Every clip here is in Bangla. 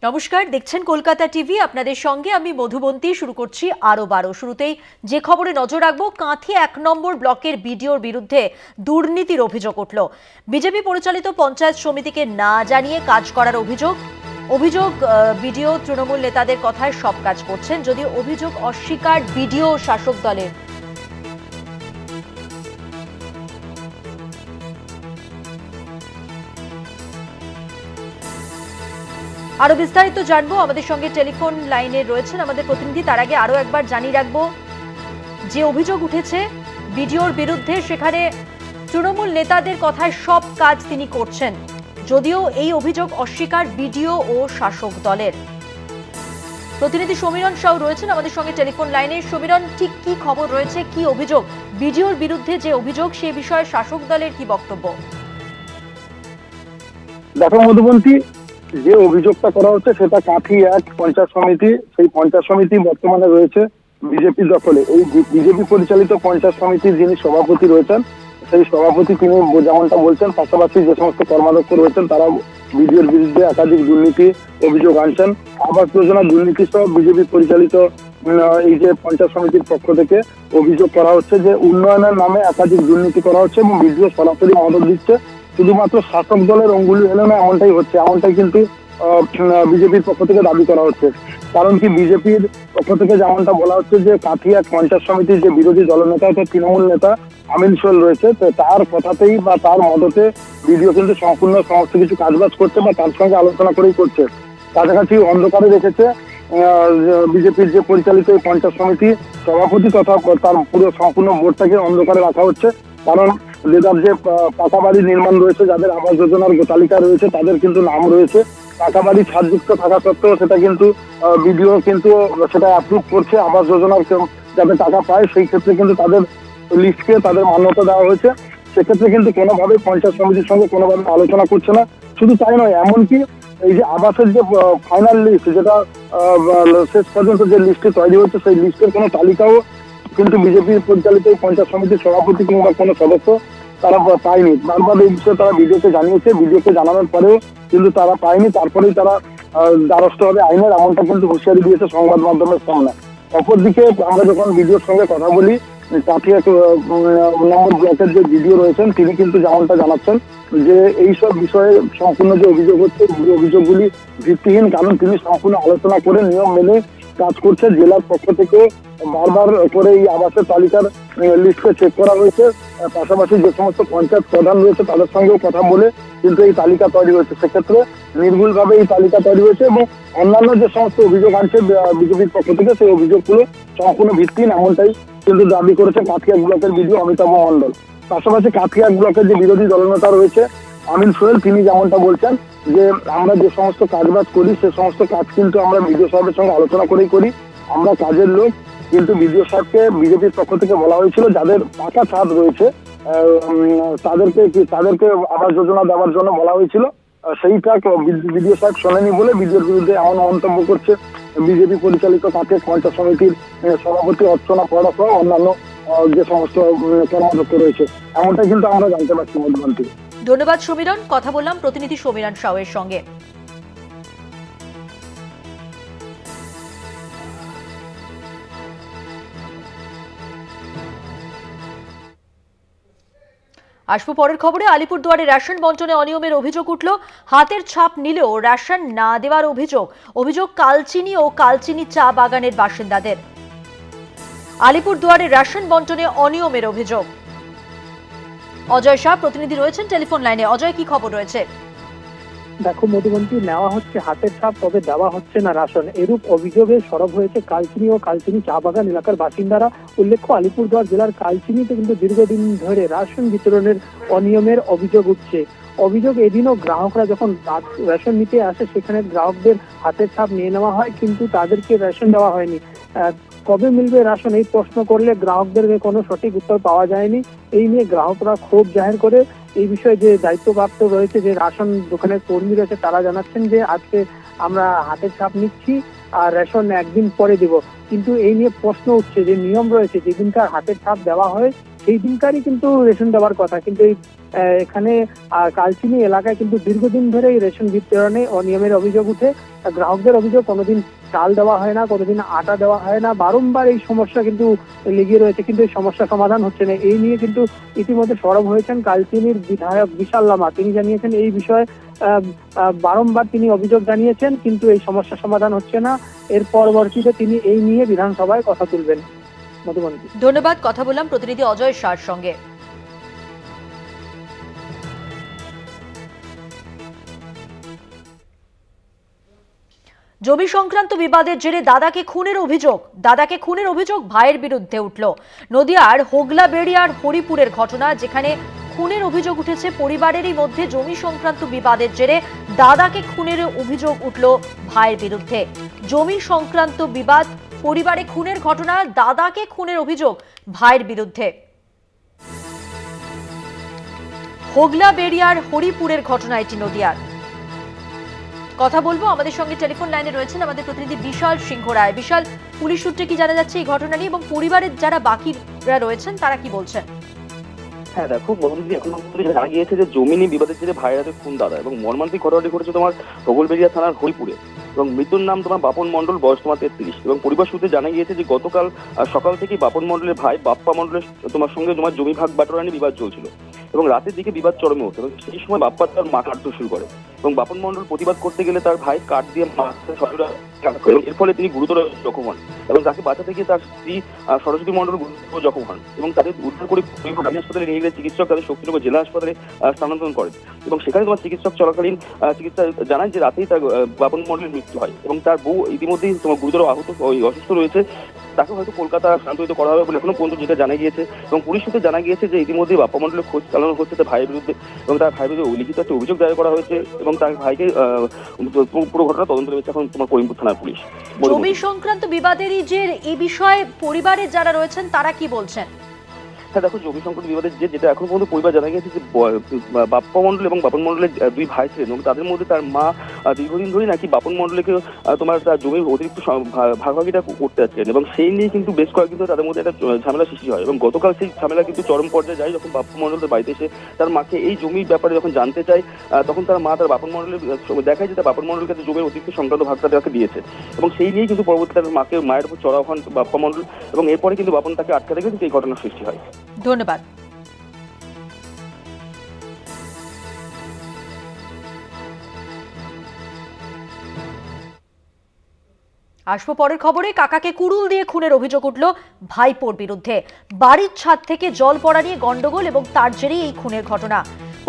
নমস্কার, দেখছেন কলকাতা টিভি। আপনাদের সঙ্গে আমি মধুবন্তী। শুরু করছি আরো 12। শুরুতেই যে খবরে নজর রাখবো, কাঁথি 1 নম্বর ব্লকের বিডিওর বিরুদ্ধে দুর্নীতির অভিযোগ উঠল। বিজেপি পরিচালিত পঞ্চায়েত সমিতিকে না জানিয়ে কাজ করার অভিযোগ। বিডিও তৃণমূল নেতাদের কথায় সব কাজ করছেন, যদিও অভিযোগ অস্বীকার বিডিও শাসক দলের। আরো বিস্তারিত জানবো, আমাদের সঙ্গে টেলিফোন লাইনে রয়েছেন আমাদের প্রতিনিধি। তার আগে আরো একবার জানিয়ে রাখবো, যে অভিযোগ উঠেছে বিডিওর বিরুদ্ধে, সেখানে তৃণমূল নেতাদের কথায় সব কাজ তিনি করছেন, যদিও এই অভিযোগ অস্বীকার বিডিও ও শাসক দলের। প্রতিনিধি সমীরণ সাউ রয়েছেন আমাদের সঙ্গে টেলিফোন লাইনে। সমীরণ, ঠিক কি খবর রয়েছে, কি অভিযোগ? বিডিওর বিরুদ্ধে যে অভিযোগ, সে বিষয়ে শাসক দলের কি বক্তব্য? দেখো মধুবন্তী, যে অভিযোগটা করা হচ্ছে সেটা কাঁথি 1 পঞ্চায়েত সমিতি। সেই পঞ্চায়েত সমিতি বর্তমানে রয়েছে বিজেপি দখলে। এই বিজেপি পরিচালিত পঞ্চায়েত সমিতির যিনি সভাপতি রয়েছেন, সেই সভাপতি তিনি যেমনটা বলছেন, পাশাপাশি যে সমস্ত কর্মাধ্যক্ষ রয়েছেন তারা বিডিওর বিরুদ্ধে একাধিক দুর্নীতি অভিযোগ আনছেন। আবাস যোজনা দুর্নীতি সহ বিজেপি পরিচালিত এই যে পঞ্চায়েত সমিতির পক্ষ থেকে অভিযোগ করা হচ্ছে যে উন্নয়নের নামে একাধিক দুর্নীতি করা হচ্ছে এবং বিডিও সরাসরি মদত দিচ্ছে। শুধুমাত্র শাসক দলের অঙ্গুলি হেলে না, এমনটাই হচ্ছে, এমনটাই কিন্তু বিজেপির পক্ষ থেকে দাবি করা হচ্ছে। কারণ কি, বিজেপির পক্ষ থেকে যেমনটা বলা হচ্ছে যে কাঁথি 1 পঞ্চায়েত সমিতির যে বিরোধী দলনেতা অর্থাৎ তৃণমূল নেতা আমিন সোহেল রয়েছে, তো তার কথাতেই বা তার মদতে বিডিও কিন্তু সম্পূর্ণ সমস্ত কিছু কাজবাজ করছে বা তার সঙ্গে আলোচনা করেই করছে। কাছাকাছি অন্ধকারে রেখেছে বিজেপির যে পরিচালিত এই পঞ্চায়েত সমিতি সভাপতি তথা তার পুরো সম্পূর্ণ বোর্ডটাকে অন্ধকারে রাখা হচ্ছে। কারণ যাদের যে পাকা বাড়ি নির্মাণ রয়েছে, যাদের আবাস যোজনার তালিকা রয়েছে, তাদের কিন্তু নাম রয়েছে। পাকা বাড়ি ছাড়যুক্ত থাকা সত্ত্বেও সেটা কিন্তু বিডিও কিন্তু সেটা অ্যাপ্রুভ করছে। আবাস যোজনার যাতে টাকা পায় সেই ক্ষেত্রে কিন্তু তাদের লিস্টকে তাদের মান্যতা দেওয়া হয়েছে। সেক্ষেত্রে কিন্তু কোনোভাবেই পঞ্চায়েত সমিতির সঙ্গে কোনোভাবে আলোচনা করছে না। শুধু তাই নয়, এমনকি এই যে আবাসের যে ফাইনাল লিস্ট, যেটা শেষ পর্যন্ত যে লিস্টটি তৈরি হচ্ছে, সেই লিস্টের কোনো তালিকাও কিন্তু বিজেপির পরিচালিত পঞ্চায়েত সমিতির সভাপতি কিংবা কোনো সদস্য তারা পায়নি। বারবার এই বিষয়ে তারা বিডিওকে জানিয়েছে, বিডিওকে জানানোর পরেও কিন্তু তারা পায়নি। তারপরেই তারা দ্বারস্থ হবে আইনের, এমনটা কিন্তু হুঁশিয়ারি দিয়েছে সংবাদ মাধ্যমের সামনে। অপরদিকে আমরা যখন বিডিওর সঙ্গে কথা বলি, কাঁথি 1 নম্বর ব্লকের যে বিডিও রয়েছেন তিনি কিন্তু যেমনটা জানাচ্ছেন যে এইসব বিষয়ে সম্পূর্ণ যে অভিযোগ হচ্ছে, অভিযোগগুলি ভিত্তিহীন। কারণ তিনি সম্পূর্ণ আলোচনা করে নিয়ম মেনে কাজ করছে। জেলার পক্ষ থেকে বারবার করে এই আবাসের তালিকার লিস্টকে চেক করা হয়েছে। পাশাপাশি যে সমস্ত পঞ্চায়েত প্রধান রয়েছে তাদের সঙ্গেও কথা বলে কিন্তু এই তালিকা তৈরি হয়েছে। সেক্ষেত্রে নির্ভুলভাবে এই তালিকা তৈরি হয়েছে এবং অন্যান্য যে সমস্ত অভিযোগ আনছে বিজেপির পক্ষ থেকে, সেই অভিযোগগুলো সম্পূর্ণ ভিত্তিহীন, এমনটাই কিন্তু দাবি করেছে কাঁথি 1 ব্লকের বিডিও অমিতাভ মণ্ডল। পাশাপাশি কাঁথি 1 ব্লকের যে বিরোধী দলনেতা রয়েছে আমিন সোহেল, তিনি যেমনটা বলছেন যে আমরা যে সমস্ত কাজবাজ করি সে সমস্ত কাজ কিন্তু আমরা বিডিও সাহেবের সঙ্গে আলোচনা করেই করি। আমরা কাজের লোক। কিন্তু বিডিও সাহেবকে বিজেপির পক্ষ থেকে বলা হয়েছিল যাদের পাকা ছাদ রয়েছে তাদেরকে আবাস যোজনা দেওয়ার জন্য বলা হয়েছিল। সেইটা বিডিও সাহেব শোনেনি বলে বিডিওর বিরুদ্ধে এমন মন্তব্য করছে বিজেপি পরিচালিত কাঁথি 1 পঞ্চায়েত সমিতির সভাপতি অর্চনা পড়া সহ অন্যান্য যে সমস্ত কর্মাধ্যক্ষ রয়েছে, এমনটাই কিন্তু আমরা জানতে পারছি মধুবন্তী। ধন্যবাদ সমীরণ। কথা বললাম প্রতিনিধি সমীরণ সাউয়ের সঙ্গে। আসবো পরের খবরে। আলিপুরদুয়ারে রেশন বন্টনে অনিয়মের অভিযোগ উঠল। হাতের ছাপ নিলেও রেশন না দেওয়ার অভিযোগ কালচিনি ও কালচিনি চা বাগানের বাসিন্দাদের। আলিপুরদুয়ারে রেশন বন্টনে অনিয়মের অভিযোগ। অজয় শাহ প্রতিনিধি রয়েছেন টেলিফোন লাইনে। অজয়, কি খবর রয়েছে? দেখো মধুবন্তী, নেওয়া হচ্ছে হাতের ছাপ, তবে দেওয়া হচ্ছে না রাশন। এরূপ অভিযোগে সরব হয়েছে কালচিনি ও কালচিনি চা বাগান এলাকার বাসিন্দারা। উল্লেখ্য, আলিপুরদুয়ার জেলার কালচিনিতে কিন্তু দীর্ঘদিন ধরে রাশন বিতরণের অনিয়মের অভিযোগ উঠছে। এদিনও গ্রাহকরা যখন রেশন নিতে আসে, সেখানে গ্রাহকদের হাতের ছাপ নিয়ে নেওয়া হয়, কিন্তু তাদেরকে রেশন দেওয়া হয়নি। কবে মিলবে রাশন, এই প্রশ্ন করলে গ্রাহকদের কোনো সঠিক উত্তর পাওয়া যায়নি। এই নিয়ে গ্রাহকরা ক্ষোভ জাহির করে। এই বিষয়ে যে দায়িত্বপ্রাপ্ত রয়েছে, যে রাশন দোকানের কর্মী রয়েছে, তারা জানাচ্ছেন যে আজকে আমরা হাতের ছাপ নিচ্ছি আর রেশন একদিন পরে দেব। কিন্তু এই নিয়ে প্রশ্ন উঠছে যে নিয়ম রয়েছে, যেদিনকার হাতের ছাপ দেওয়া হয় সেই দিনকারই কিন্তু রেশন দেওয়ার কথা, কিন্তু এই এখানে কালচিনি এলাকায় কিন্তু দীর্ঘদিন ধরে এই রেশন বিতরণে অনিয়মের অভিযোগ উঠে। গ্রাহকদের অভিযোগ, কোনোদিন চাল দেওয়া হয় না, কোনোদিন আটা দেওয়া হয় না, বারংবার এই সমস্যা কিন্তু লেগে রয়েছে, কিন্তু এই সমস্যা সমাধান হচ্ছে না। এই নিয়ে কিন্তু ইতিমধ্যে সরব হয়েছেন কালচিনির বিধায়ক বিশাল লামা। তিনি জানিয়েছেন এই বিষয়ে বারংবার তিনি অভিযোগ জানিয়েছেন, কিন্তু এই সমস্যা সমাধান হচ্ছে না। এর পরবর্তীতে তিনি এই নিয়ে বিধানসভায় কথা তুলবেন। মধুবন্তী, ধন্যবাদ। কথা বললাম প্রতিনিধি অজয় শাহর সঙ্গে। জমি সংক্রান্ত বিবাদের জেরে দাদাকে খুনের অভিযোগ ভাইয়ের বিরুদ্ধে উঠল। নদিয়ার হোগলাবেড়িয়ার হরিপুরের ঘটনা, যেখানে খুনের অভিযোগ উঠেছে পরিবারেরই মধ্যে। জমি সংক্রান্ত বিবাদের জেরে দাদাকে খুনের অভিযোগ উঠল ভাইয়ের বিরুদ্ধে। জমি সংক্রান্ত বিবাদ, পরিবারে খুনের ঘটনা, দাদাকে খুনের অভিযোগ ভাইয়ের বিরুদ্ধে। হোগলাবেড়িয়ার হরিপুরের ঘটনা এটি নদিয়ার। কথা বলবো, আমাদের সঙ্গে টেলিফোন লাইনে রয়েছেন আমাদের প্রতিনিধি বিশাল সিংহ রায়। বিশাল, পুলিশ সূত্রে কি জানা যাচ্ছে এই ঘটনা নিয়ে, এবং পরিবারের যারা বাকিরা রয়েছেন তারা কি বলছেন? হ্যাঁ দেখো বন্ধুদি, এখন জানা গিয়েছে যে জমি নিয়ে বিবাদের জেরে ভাইয়ের হাতে খুন দাদা, এবং মর্মান্তিক ঘটনাটি ঘটেছে তোমার হোগলবেড়িয়া থানার হরিপুরে। এবং মৃত্যুর নাম তোমার বাপন মণ্ডল, বয়স তোমার 33। এবং পরিবার সূত্রে জানা গিয়েছে যে গতকাল সকাল থেকেই বাপন মণ্ডলের ভাই বাপ্পা মণ্ডলের তোমার সঙ্গে তোমার জমি ভাগ বাটোয়ারা নিয়ে বিবাদ চলছিল, এবং রাতের দিকে বিবাদ চরমে ওঠে। এবং সেই সময় বাপ্পা তার মা কাটতে শুরু করে, এবং বাপন মণ্ডল প্রতিবাদ করতে গেলে তার ভাই কাঠ দিয়ে মারতে এর ফলে তিনি গুরুতর জখম হন, এবং তাকে বাঁচাতে গিয়ে তার স্ত্রী সরস্বতী মণ্ডল গুরুতর জখম হন, এবং তাদের উদ্ধার করে হাসপাতালে নিয়ে গেলে চিকিৎসক তাদের শক্তিনগর জেলা হাসপাতালে স্থানান্তর করেন। এবং সেখানে তোমার চিকিৎসক চলাকালীন চিকিৎসা জানায় যে রাতেই তার বাপন মণ্ডলের মৃত্যু হয়, এবং তার বউ ইতিমধ্যেই তোমার গুরুতর অসুস্থ রয়েছে। তাকে হয়তো কলকাতা স্থানান্তরিত করা হবে বলে এখনো পর্যন্ত যেটা জানা গিয়েছে। এবং পুলিশ সূত্রে জানা গিয়েছে যে ইতিমধ্যেই বাপ্পা মণ্ডলের খোঁজ চালানো হচ্ছে তার ভাইয়ের বিরুদ্ধে, এবং তার ভাইয়ের বিরুদ্ধে লিখিত একটা অভিযোগ দায়ের করা হয়েছে, এবং তার ভাইকে পুরো ঘটনা তদন্ত করেছে এখন তোমার করিমপুর থানার পুলিশ। জমি সংক্রান্ত বিবাদেরই যে এই বিষয়ে পরিবারের যারা রয়েছেন তারা কি বলছেন? হ্যাঁ দেখো, জমি সংক্রান্ত বিবাদের যেটা এখন পর্যন্ত পরিবার জানা গেছে যে বাপ্পা মণ্ডল এবং বাপন মণ্ডলের দুই ভাই ছিলেন, এবং তাদের মধ্যে তার মা দীর্ঘদিন ধরেই নাকি বাপন মণ্ডলকে তোমার তার জমির অতিরিক্ত ভাগাভাগিটা করতে যাচ্ছেন, এবং সেই নিয়ে কিন্তু বেশ কয়েকদিন ধরে তাদের মধ্যে একটা ঝামেলা সৃষ্টি হয়। এবং গতকাল সেই ঝামেলা কিন্তু চরম পর্যায়ে যায় যখন বাপ্পা মণ্ডল তার বাড়িতে এসে তার মাকে এই জমির ব্যাপারে যখন জানতে চায়, তখন তার মা তার বাপন মণ্ডলের দেখায় যে তার বাপন মণ্ডলকে জমির অতিরিক্ত সংক্রান্ত ভাগটা তাকে দিয়েছে, এবং সেই নিয়েই কিন্তু পরবর্তীতে তার মায়ের উপর চড়াও হন বাপ্পা মণ্ডল, এবং এরপরে কিন্তু বাপন তাকে আটকাতে গেলে এই ঘটনার সৃষ্টি হয়। ধন্যবাদ। আসবো পরের খবরে। কাকাকে কুড়ুল দিয়ে খুনের অভিযোগ উঠল ভাইপোর বিরুদ্ধে। বাড়ির ছাদ থেকে জল পড়া নিয়ে গন্ডগোল, এবং তার জেরেই এই খুনের ঘটনা।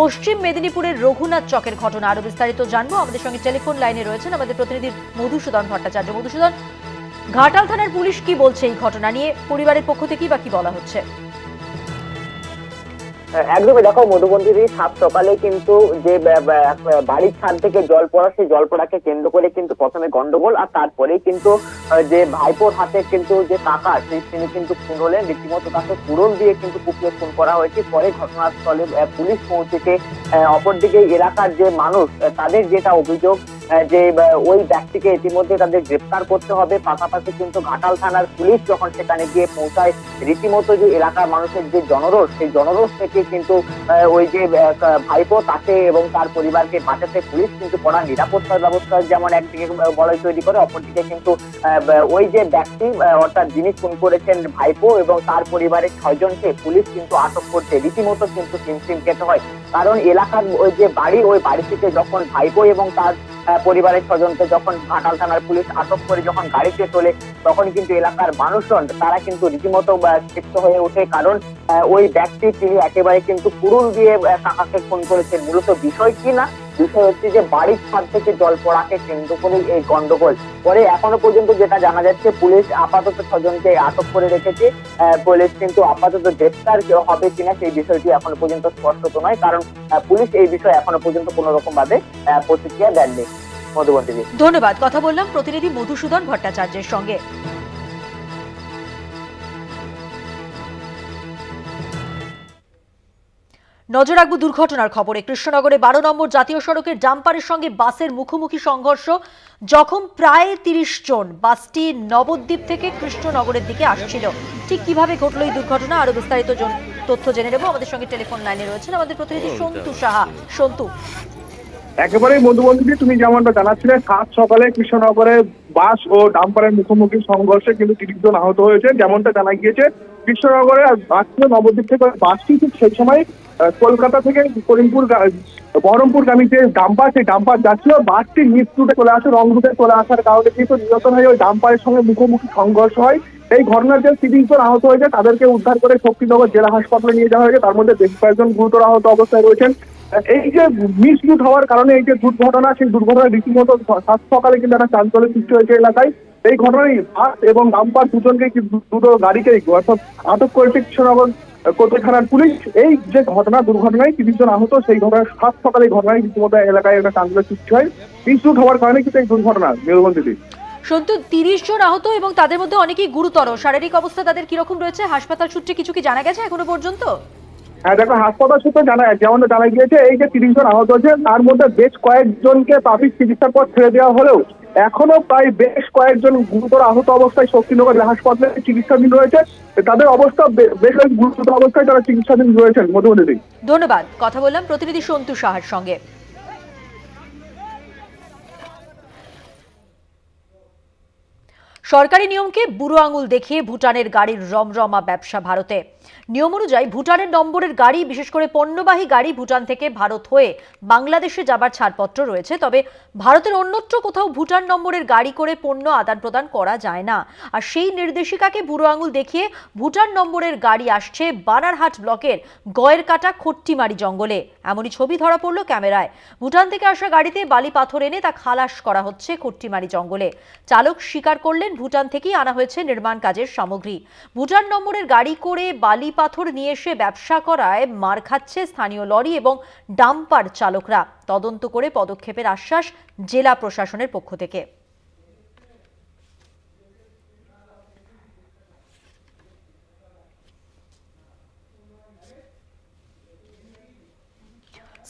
পশ্চিম মেদিনীপুরের রঘুনাথ চকের ঘটনা। আরো বিস্তারিত জানবো, আমাদের সঙ্গে টেলিফোন লাইনে রয়েছেন আমাদের প্রতিনিধি মধুসূদন ভট্টাচার্য। মধুসূদন, ঘাটাল থানার পুলিশ কি বলছে এই ঘটনা নিয়ে, পরিবারের পক্ষ থেকেই বা কি বলা হচ্ছে? একদমই দেখো মধুবন্তী, সাত সকালে কিন্তু যে বাড়ির ছাদ থেকে জল পড়া, সেই জল পড়াকে কেন্দ্র করে কিন্তু প্রথমে গন্ডগোল, আর তারপরেই কিন্তু যে ভাইপোর হাতে কিন্তু যে কাকা তিনি কিন্তু খুন হলেন। রীতিমতো তাকে কুড়ুল দিয়ে কিন্তু কুপিয়ে খুন করা হয়েছে। পরে ঘটনাস্থলে পুলিশ পৌঁছেছে। অপরদিকে এলাকার যে মানুষ, তাদের যেটা অভিযোগ যে ওই ব্যক্তিকে ইতিমধ্যে তাদের গ্রেপ্তার করতে হবে। পাশাপাশি কিন্তু ঘাটাল থানার পুলিশ যখন সেখানে গিয়ে পৌঁছায়, রীতিমতো যে এলাকার মানুষের যে জনরোষ, সেই জনরোষ থেকে কিন্তু ওই যে ভাইপো তাকে এবং তার পরিবারকে বাঁচাতে পুলিশ কিন্তু কড়া নিরাপত্তার ব্যবস্থা যেমন একদিকে বলয় তৈরি করে, অপরদিকে কিন্তু ওই যে ব্যক্তি অর্থাৎ যিনি খুন করেছেন ভাইপো এবং তার পরিবারের 6 জনকে পুলিশ কিন্তু আটক করতে রীতিমতো কিন্তু হিমশিম খেতে হয়। কারণ এলাকার ওই যে বাড়ি, ওই বাড়ি থেকে যখন ভাইপো এবং তার পরিবারের 6 জনকে যখন ঘাটাল থানার পুলিশ আটক করে যখন গাড়িতে তোলে, তখন কিন্তু এলাকার মানুষজন তারা কিন্তু রীতিমতো ক্ষিপ্ত হয়ে ওঠে। কারণ ওই ব্যক্তি তিনি একেবারে কিন্তু কুড়ুল দিয়ে কাকাকে খুন করেছেন। মূলত বিষয় কি না, বিষয় হচ্ছে যে বাড়ির ছাদ থেকে জল পড়াকে কেন্দ্র করে এই গন্ডগোল। পরে এখনো পর্যন্ত যেটা জানা যাচ্ছে, পুলিশ আপাতত 6 জনকে আটক করে রেখেছে। পুলিশ কিন্তু আপাতত গ্রেপ্তার হবে কিনা সেই বিষয়টি এখনো পর্যন্ত স্পষ্ট নয়, কারণ পুলিশ এই বিষয়ে এখনো পর্যন্ত কোনো রকম ভাবে প্রতিক্রিয়া দেননি। মধুবন্তী, ধন্যবাদ। কথা বললাম প্রতিনিধি মধুসূদন ভট্টাচার্যের সঙ্গে। নজর রাখবো দুর্ঘটনার খবরে। কৃষ্ণনগরে 12 নম্বর জাতীয় সড়কের ডাম্পারের সঙ্গে বাসের মুখোমুখি সংঘর্ষ, জখম প্রায় 30 জন। বাসটি নবদ্বীপ থেকে কৃষ্ণনগরের দিকে আসছিল। ঠিক কিভাবে ঘটলো এই দুর্ঘটনা, আরো বিস্তারিত তথ্য জেনে নেব। আমাদের সঙ্গে টেলিফোন লাইনে রয়েছেন আমাদের প্রতিনিধি সন্তু সাহা। সন্তু, একেবারেই মধুবন্তী, তুমি যেমনটা জানাচ্ছিলে, সাত সকালে কৃষ্ণনগরে বাস ও ডাম্পারের মুখোমুখি সংঘর্ষে কিন্তু 30 জন আহত হয়েছে। যেমনটা জানা গিয়েছে, কৃষ্ণনগরে আসছিল নবদ্বীপ থেকে বাসটি, ঠিক সেই সময় কলকাতা থেকে বহরমপুরগামী যে ডাম্পার, সেই ডাম্পার যাচ্ছিল, বাসটি মিস রুটে চলে আসে, রং রুটে চলে আসার কারণে কিন্তু নিরসন হয়ে ওই ডাম্পারের সঙ্গে মুখোমুখি সংঘর্ষ হয়। এই ঘটনার যে 30 জন আহত হয়েছে তাদেরকে উদ্ধার করে শক্তিনগর জেলা হাসপাতালে নিয়ে যাওয়া হয়েছে। তার মধ্যে বেশ কয়েকজন গুরুতর আহত অবস্থায় রয়েছেন। এই যে মিস রুট হওয়ার কারণে এই যে দুর্ঘটনা, সেই দুর্ঘটনা রীতিমতো সাত সকালে কিন্তু একটা চাঞ্চল্য সৃষ্টি হয়েছে এলাকায়। এই ঘটনায় বাস এবং ডাম্পার দুজনকে, দুটো গাড়িকেই অর্থাৎ আটক করেছে কৃষ্ণনগর কোতোয়ালি থানার পুলিশ। এই যে ঘটনা, দুর্ঘটনায় 30 জন আহত, সেই ঘটনায় সাত সকালে এই ঘটনায় রীতিমতো এলাকায় একটা চাঞ্চল্য সৃষ্টি হয়। মিস রুট হওয়ার কারণে কিন্তু এই দুর্ঘটনা। মেরুবন্দিদি, সন্তু, 30 জন আহত এবং তাদের মধ্যে অনেকেই গুরুতর। শারীরিক অবস্থা তাদের কিরকম রয়েছে? হাসপাতাল সূত্রে কিছু কি জানা গেছে এখনো পর্যন্ত? হ্যাঁ দেখো, হাসপাতাল সূত্রে যেমন জানা গিয়েছে, এই যে 30 জন আহত হয়েছে তার মধ্যে বেশ কয়েকজনকে প্রাথমিক চিকিৎসার পর ছেড়ে দেওয়া হলেও এখনো প্রায় বেশ কয়েকজন গুরুতর আহত অবস্থায় শক্তিনগর হাসপাতালে চিকিৎসাধীন রয়েছে। তাদের অবস্থা বেশ গুরুতর অবস্থায় তারা চিকিৎসাধীন রয়েছেন। মধুবন্তী, ধন্যবাদ। কথা বললাম প্রতিনিধি সন্তু সাহার সঙ্গে। সরকারি নিয়মকে বুড়ো আঙুল দেখিয়ে ভুটানের গাড়ির রমরমা ব্যবসা ভারতে। নিয়ম অনুযায়ী ভুটানের নম্বরের গাড়ি, বিশেষ করে পণ্যবাহী গাড়ি ভুটান থেকে ভারত হয়ে বাংলাদেশে যাবার ছাড়পত্র রয়েছে। তবে ভারতের অন্যত্র কোথাও ভুটান নম্বরের গাড়ি করে পণ্য আদান প্রদান করা যায় না। আর সেই নির্দেশিকাকে বুড়ো আঙুল দেখিয়ে ভুটান নম্বরের গাড়ি আসছে বানারহাট ব্লকের গয়েরকাটা খট্টিমারি জঙ্গলে। এমনই ছবি ধরা পড়ল ক্যামেরায়। ভুটান থেকে আসা গাড়িতে বালি পাথর এনে তা খালাস করা হচ্ছে খট্টিমারি জঙ্গলে। চালক স্বীকার করলেন ভুটান থেকেই আনা হয়েছে নির্মাণ কাজের সামগ্রী। ভুটান নম্বরের গাড়ি করে বালি পাথর নিয়ে এসে ব্যবসা করায় মার খাচ্ছে স্থানীয় লরি এবং ডাম্পার চালকরা। তদন্ত করে পদক্ষেপের আশ্বাস জেলা প্রশাসনের পক্ষ থেকে।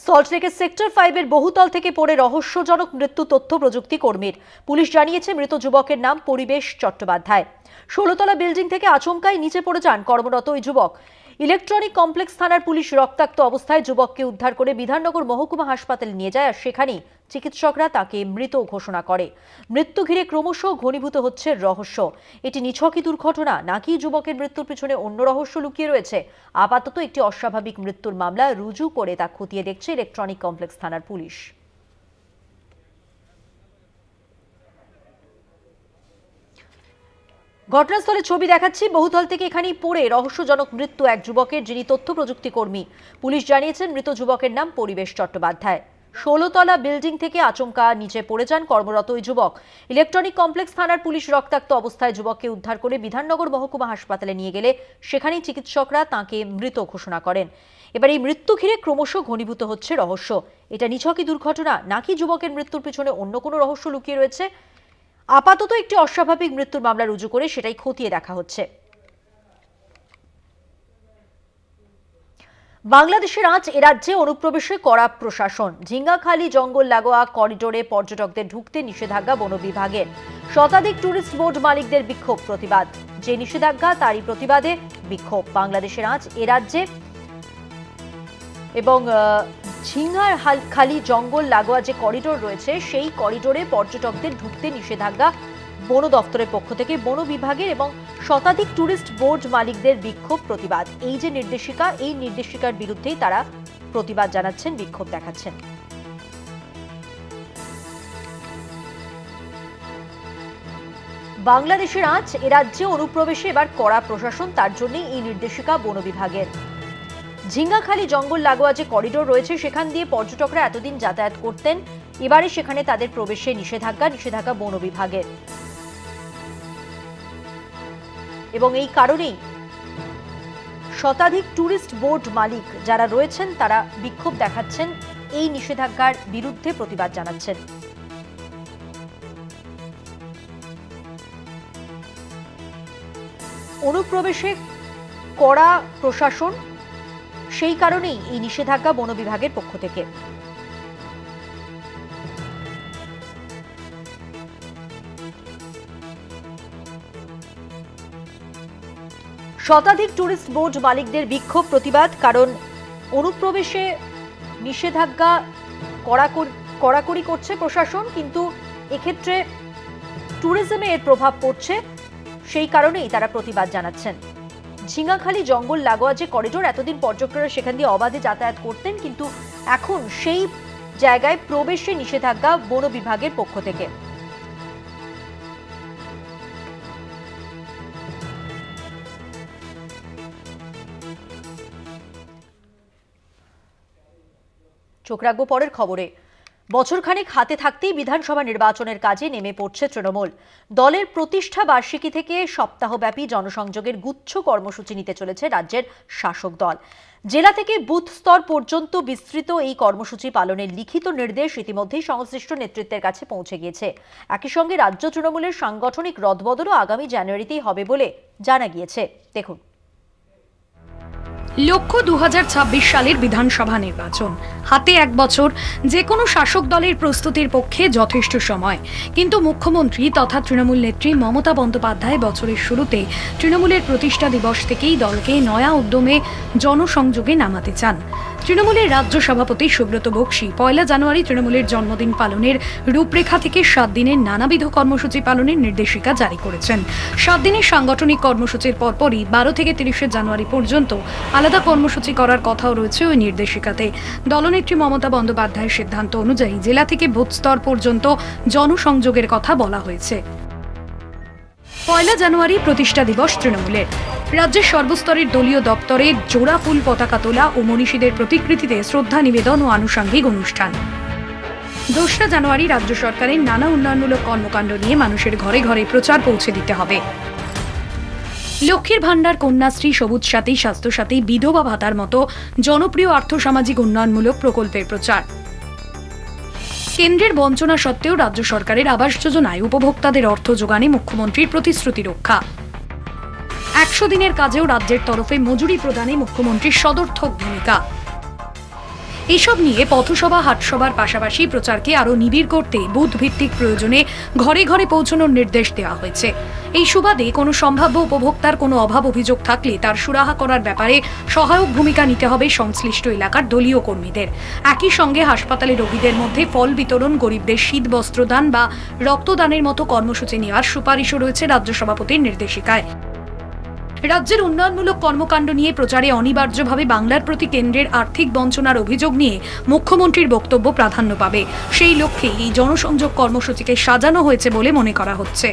সল্টলেকের সেক্টর 5-এর বহুতল থেকে পড়ে রহস্যজনক মৃত্যু তথ্য প্রযুক্তি কর্মীর। পুলিশ জানিয়েছে মৃত যুবকের নাম পরিবেশ চট্টোপাধ্যায়। 16তলা বিল্ডিং থেকে আচমকাই নিচে পড়ে যান কর্মরত ওই যুবক। ইলেকট্রনিক কমপ্লেক্স থানার পুলিশ রক্তাক্ত অবস্থায় যুবককে উদ্ধার করে বিধাননগর মহকুমা হাসপাতালে নিয়ে যায়, আর সেখানেই চিকিৎসকরা তাকে মৃত ঘোষণা করে। মৃত্যু ঘিরে ক্রমশ ঘনীভূত হচ্ছে রহস্য। এটি নিছকই দুর্ঘটনা নাকি যুবকের মৃত্যুর পিছনে অন্য রহস্য লুকিয়ে রয়েছে? আপাতত একটি অস্বাভাবিক মৃত্যুর মামলা রুজু করে তা খতিয়ে দেখছে ইলেকট্রনিক কমপ্লেক্স থানার পুলিশ। ঘটনাস্থলে ছবি দেখাচ্ছি। বহুতল থেকে এখানেই পড়ে রহস্যজনক মৃত্যু এক যুবকের, যিনি তথ্য প্রযুক্তি কর্মী। পুলিশ জানিয়েছেন মৃত যুবকের নাম পরিবেশ চট্টোপাধ্যায়। 16তলা বিল্ডিং থেকে আচমকা নিচে পড়ে যান কর্মরত ওই যুবক। ইলেকট্রনিক কমপ্লেক্স থানার পুলিশ রক্তাক্ত অবস্থায় যুবককে উদ্ধার করে বিধাননগর মহকুমা হাসপাতালে নিয়ে গেলে সেখানেই চিকিৎসকরা তাঁকে মৃত ঘোষণা করেন। এবার এই মৃত্যু ঘিরে ক্রমশ ঘনীভূত হচ্ছে রহস্য। এটা নিছকই দুর্ঘটনা নাকি যুবকের মৃত্যুর পিছনে অন্য কোনো রহস্য লুকিয়ে রয়েছে? আপাতত একটি অস্বাভাবিক মৃত্যুর মামলা রুজু করে সেটাই খতিয়ে দেখা হচ্ছে। বাংলাদেশের আজ এ রাজ্যে অনুপ্রবেশে কড়া প্রশাসন। ঝিঙ্গাখালি জঙ্গল লাগোয়া করিডোরে পর্যটকদের ঢুকতে নিষেধাজ্ঞা বন বিভাগের। শতাধিক টুরিস্ট বোট মালিকদের বিক্ষোভ প্রতিবাদ। যে নিষেধাজ্ঞা তারই প্রতিবাদে বিক্ষোভ বাংলাদেশের আজ এ রাজ্যে। এবং ঝিঙ্গাখালি জঙ্গল লাগোয়া যে করিডোর রয়েছে সেই করিডোরে পর্যটকদের ঢুকতে নিষেধাজ্ঞা বন দপ্তরের পক্ষ থেকে, বন বিভাগের এবং শতাধিক টুরিস্ট বোট মালিকদের বিক্ষোভ প্রতিবাদ। এই যে নির্দেশিকা, এই নির্দেশিকার বিরুদ্ধেই তারা প্রতিবাদ জানাচ্ছেন, বিক্ষোভ দেখাচ্ছেন। বাংলাদেশের আজ এ রাজ্যে অনুপ্রবেশে এবার কড়া প্রশাসন, তার জন্যই এই নির্দেশিকা বন বিভাগের। ঝিঙ্গাখালি জঙ্গল লাগোয়া যে করিডোর রয়েছে সেখান দিয়ে পর্যটকরা এতদিন যাতায়াত করতেন, এবারে সেখানে তাদের প্রবেশে নিষেধাজ্ঞা বন বিভাগের। এবং এই কারণেই শতাধিক টুরিস্ট বোট মালিক যারা রয়েছেন তারা বিক্ষোভ দেখাচ্ছেন, এই নিষেধাজ্ঞার বিরুদ্ধে প্রতিবাদ জানাচ্ছেন। অনুপ্রবেশে কড়া প্রশাসন, সেই কারণেই এই নিষেধাজ্ঞা বন বিভাগের পক্ষ থেকে। শতাধিক টুরিস্ট বোট মালিকদের বিক্ষোভ প্রতিবাদ, কারণ অনুপ্রবেশে নিষেধাজ্ঞা কড়াকড়ি করছে প্রশাসন, কিন্তু এক্ষেত্রে ট্যুরিজমে এর প্রভাব পড়ছে, সেই কারণেই তারা প্রতিবাদ জানাচ্ছেন। ঝিঙাখালী জঙ্গল লাগোয়া যে করিডোর, এতদিন পর্যটকরা সেখান দিয়ে অবাধে যাতায়াত করতেন, কিন্তু এখন সেই জায়গায় প্রবেশে নিষেধাজ্ঞা বন বিভাগের পক্ষ থেকে। চোখ রাখবো পরের খবরে। বছরখানেক হাতে থাকতেই বিধানসভা নির্বাচনের কাজে নেমে পড়ছে তৃণমূল। দলের প্রতিষ্ঠা বার্ষিকী থেকে সপ্তাহব্যাপী জনসংযোগের গুচ্ছ কর্মসূচি নিতে চলেছে রাজ্যের শাসক দল। জেলা থেকে বুথ স্তর পর্যন্ত বিস্তৃত এই কর্মসূচি পালনের লিখিত নির্দেশ ইতিমধ্যেই সংশ্লিষ্ট নেতৃত্বের কাছে পৌঁছে গিয়েছে। একই সঙ্গে রাজ্য তৃণমূলের সাংগঠনিক রদবদলও আগামী জানুয়ারিতেই হবে বলে জানা গিয়েছে। দেখুন। লক্ষ্য 2026 সালের বিধানসভা নির্বাচন। হাতে 1 বছর, যে কোনো শাসক দলের প্রস্তুতির পক্ষে যথেষ্ট সময়। কিন্তু মুখ্যমন্ত্রী তথা তৃণমূল নেত্রী মমতা বন্দ্যোপাধ্যায় বছরের শুরুতে তৃণমূলের প্রতিষ্ঠা দিবস থেকেই দলকে নয়া উদ্যমে জনসংযোগে নামাতে চান। তৃণমূলের রাজ্য সভাপতি সুব্রত বক্সী 1 জানুয়ারি তৃণমূলের জন্মদিন পালনের রূপরেখা থেকে 7 দিনের নানাবিধ কর্মসূচি পালনের নির্দেশিকা জারি করেছেন। 7 দিনের সাংগঠনিক কর্মসূচির পরপরই 12 থেকে 30 জানুয়ারি পর্যন্ত আলাদা কর্মসূচি করার কথাও রয়েছে ওই নির্দেশিকাতে। দলনেত্রী মমতা বন্দ্যোপাধ্যায়ের সিদ্ধান্ত অনুযায়ী জেলা থেকে বুথ স্তর পর্যন্ত জনসংযোগের কথা বলা হয়েছে। 1 জানুয়ারি প্রতিষ্ঠা দিবস তৃণমূলের। রাজ্যের সর্বস্তরের দলীয় দপ্তরে জোড়া ফুল পতাকা তোলা ও মনীষীদের প্রতিকৃতিতে শ্রদ্ধা নিবেদন ও আনুষঙ্গিক অনুষ্ঠান। 2 জানুয়ারি রাজ্য সরকারের নানা উন্নয়নমূলক কর্মকাণ্ড নিয়ে মানুষের ঘরে ঘরে প্রচার পৌঁছে দিতে হবে। লক্ষ্মীর ভাণ্ডার, কন্যাশ্রী, সবুজ সাথী, স্বাস্থ্যসাথী, বিধবা ভাতার মতো জনপ্রিয় আর্থসামাজিক উন্নয়নমূলক প্রকল্পের প্রচার। কেন্দ্রের বঞ্চনা সত্ত্বেও রাজ্য সরকারের আবাস যোজনায় উপভোক্তাদের অর্থ যোগানে মুখ্যমন্ত্রীর প্রতিশ্রুতি রক্ষা। 100 দিনের কাজেও রাজ্যের তরফে মজুরি প্রদানে মুখ্যমন্ত্রীর সদর্থক ভূমিকা। এইসব নিয়ে পথসভা, হাটসভার পাশাপাশি প্রচারকে আরও নিবিড় করতে বুথ ভিত্তিক প্রয়োজনে ঘরে ঘরে পৌঁছানোর নির্দেশ দেওয়া হয়েছে। এই সুবাদে কোনো সম্ভাব্য উপভোক্তার কোনো অভাব অভিযোগ থাকলে তার সুরাহা করার ব্যাপারে সহায়ক ভূমিকা নিতে হবে সংশ্লিষ্ট এলাকার দলীয় কর্মীদের। একই সঙ্গে হাসপাতালে রোগীদের মধ্যে ফল বিতরণ, গরিবদের শীত বস্ত্রদান বা রক্তদানের মতো কর্মসূচি নেওয়ার সুপারিশও রয়েছে রাজ্য সভাপতির নির্দেশিকায়। রাজ্যের উন্নয়নমূলক কর্মকাণ্ড নিয়ে প্রচারে অনিবার্যভাবে বাংলার প্রতি কেন্দ্রের আর্থিক বঞ্চনার অভিযোগ নিয়ে মুখ্যমন্ত্রীর বক্তব্য প্রাধান্য পাবে। সেই লক্ষ্যে এই জনসংযোগ কর্মসূচিকে সাজানো হয়েছে বলে মনে করা হচ্ছে।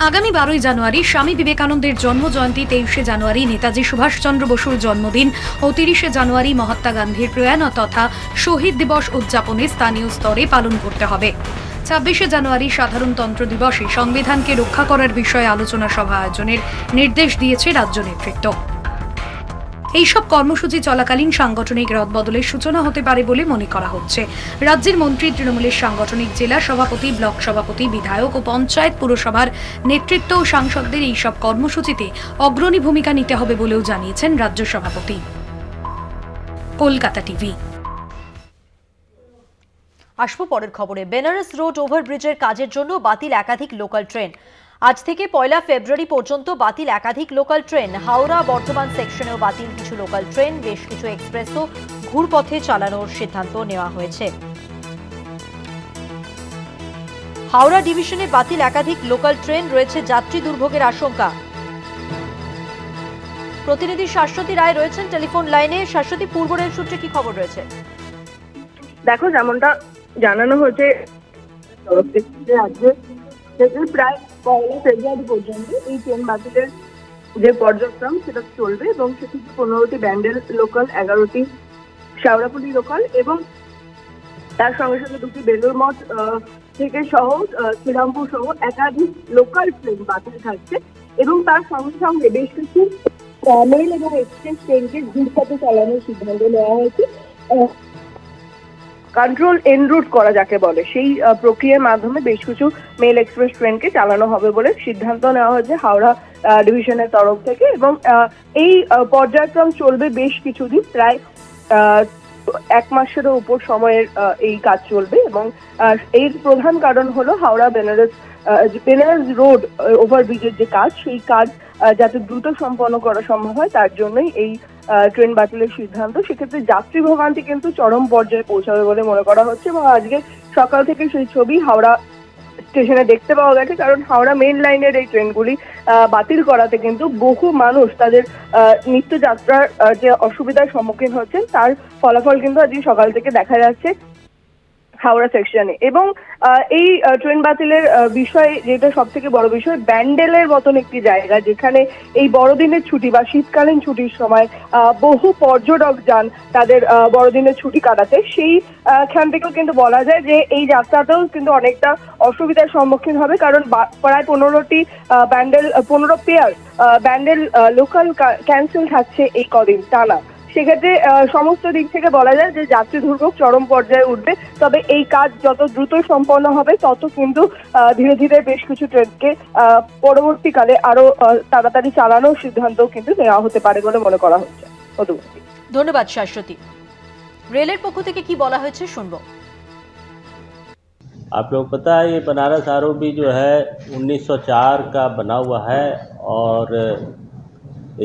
আগামী 12 জানুয়ারি স্বামী বিবেকানন্দের জন্মজয়ন্তী, 23 জানুয়ারি নেতাজি সুভাষচন্দ্র বসুর জন্মদিন ও 30 জানুয়ারি মহাত্মা গান্ধীর প্রয়াণ তথা শহীদ দিবস উদযাপনে স্থানীয় স্তরে পালন করতে হবে। 26 জানুয়ারি সাধারণতন্ত্র দিবসে সংবিধানকে রক্ষা করার বিষয়ে আলোচনা সভা আয়োজনের নির্দেশ দিয়েছে রাজ্য নেতৃত্ব। এইসব কর্মসূচি চলাকালীন সাংগঠনিক রদবদলের সূচনা হতে পারে বলে মনে করা হচ্ছে। রাজ্যের মন্ত্রী, তৃণমূলের সাংগঠনিক জেলা সভাপতি, ব্লক সভাপতি, বিধায়ক ও পঞ্চায়েত পুরসভার নেতৃত্ব ও সাংসদদের এইসব কর্মসূচিতে অগ্রণী ভূমিকা নিতে হবে বলেও জানিয়েছেন রাজ্য সভাপতি। কলকাতা টিভি। আসবো পরের খবরে। বেনারস রোড ওভারব্রিজের কাজের জন্য বাতিল একাধিক লোকাল ট্রেন। আজ থেকে 1 ফেব্রুয়ারি পর্যন্ত বাতিল একাধিক লোকাল ট্রেন। হাওড়া বর্ধমান সেকশনেও বাতিল কিছু লোকাল ট্রেন। বেশ কিছু এক্সপ্রেসও ঘুরপথে চালানোর সিদ্ধান্ত নেওয়া হয়েছে। হাওড়া ডিভিশনে বাতিল একাধিক লোকাল ট্রেন, রয়েছে যাত্রী দুর্ভোগের আশঙ্কা। প্রতিনিধি শাশ্বতী রায় রয়েছেন টেলিফোন লাইনে। শাশ্বতী, পূর্ব রেল সূত্রে কি খবর রয়েছে? দেখো, যেমনটা জানানো হয়েছে আজকে থেকে প্রায় 1 ফেব্রুয়ারি পর্যন্ত এই ট্রেন বাতিলের যে পর্যায়ক্রম সেটা চলবে এবং সেটি 15টি ব্যান্ডেল লোকাল, 11টি শেওড়াফুলি লোকাল এবং তার সঙ্গে সঙ্গে 2টি বেলুর মঠ থেকে সহ শ্রীরামপুর সহ একাধিক লোকাল ট্রেন বাতিল থাকছে এবং তার সঙ্গে সঙ্গে বেশ কিছু মেল এবং এক্সপ্রেস ট্রেনকে ঘুরপথে চালানোর সিদ্ধান্ত নেওয়া হয়েছে। কন্ট্রোল এন রুট করা যাকে বলে, সেই প্রক্রিয়ার মাধ্যমে বেশ কিছু মেল এক্সপ্রেস ট্রেনকে চালানো হবে বলে সিদ্ধান্ত নেওয়া হয়েছে হাওড়া ডিভিশনের তরফ থেকে এবং এই পর্যায়ক্রম চলবে বেশ কিছুদিন, প্রায় 1 মাসেরও উপর সময়ের এই কাজ চলবে এবং এর প্রধান কারণ হলো হাওড়া বেনারস বেনারস রোড ওভারব্রিজের যে কাজ, সেই কাজ যাতে দ্রুত সম্পন্ন করা সম্ভব হয় তার জন্যই এই ট্রেন বাতিলের সিদ্ধান্ত। সেক্ষেত্রে যাত্রী ভোগান্তি কিন্তু চরম পর্যায়ে পৌঁছাবে বলে মনে করা হচ্ছে এবং আজকে সকাল থেকে সেই ছবি হাওড়া স্টেশনে দেখতে পাওয়া গেছে। কারণ হাওড়া মেইন লাইনের এই ট্রেনগুলি বাতিল করাতে কিন্তু বহু মানুষ তাদের নিত্যযাত্রার যে অসুবিধার সম্মুখীন হচ্ছেন তার ফলাফল কিন্তু আজকে সকাল থেকে দেখা যাচ্ছে হাওড়া সেকশনে। এবং এই ট্রেন বাতিলের বিষয় যেটা সব থেকে বড় বিষয়, ব্যান্ডেলের মতন একটি জায়গা যেখানে এই বড়দিনের ছুটি বা শীতকালীন ছুটির সময় বহু পর্যটক যান তাদের বড়দিনের ছুটি কাটাতে, সেইখান থেকেও কিন্তু বলা যায় যে এই যাত্রাতেও কিন্তু অনেকটা অসুবিধার সম্মুখীন হবে। কারণ প্রায় 15টি Bandel 15 pair Bandel local cancel থাকছে এই কদিন টানা। সেক্ষেত্রে সমস্ত দিক থেকে বলা যায় যে যাত্রী দুর্ভোগ চরম পর্যায়ে উঠবে। তবে এই কাজ যত দ্রুত সম্পন্ন হবে তত কিন্তু ধীরে ধীরে বেশ কিছু ট্রেনকে পরবর্তীকালে আরো তাড়াতাড়ি চালানোর সিদ্ধান্ত কিন্তু নেওয়া হতে পারে বলে মনে করা হচ্ছে। ধন্যবাদ শাশ্বতী। রেলের পক্ষ থেকে কি বলা হয়েছে শুনবো। आप लोग पता है ये बनारस आरओबी जो है 1904 का बना हुआ है और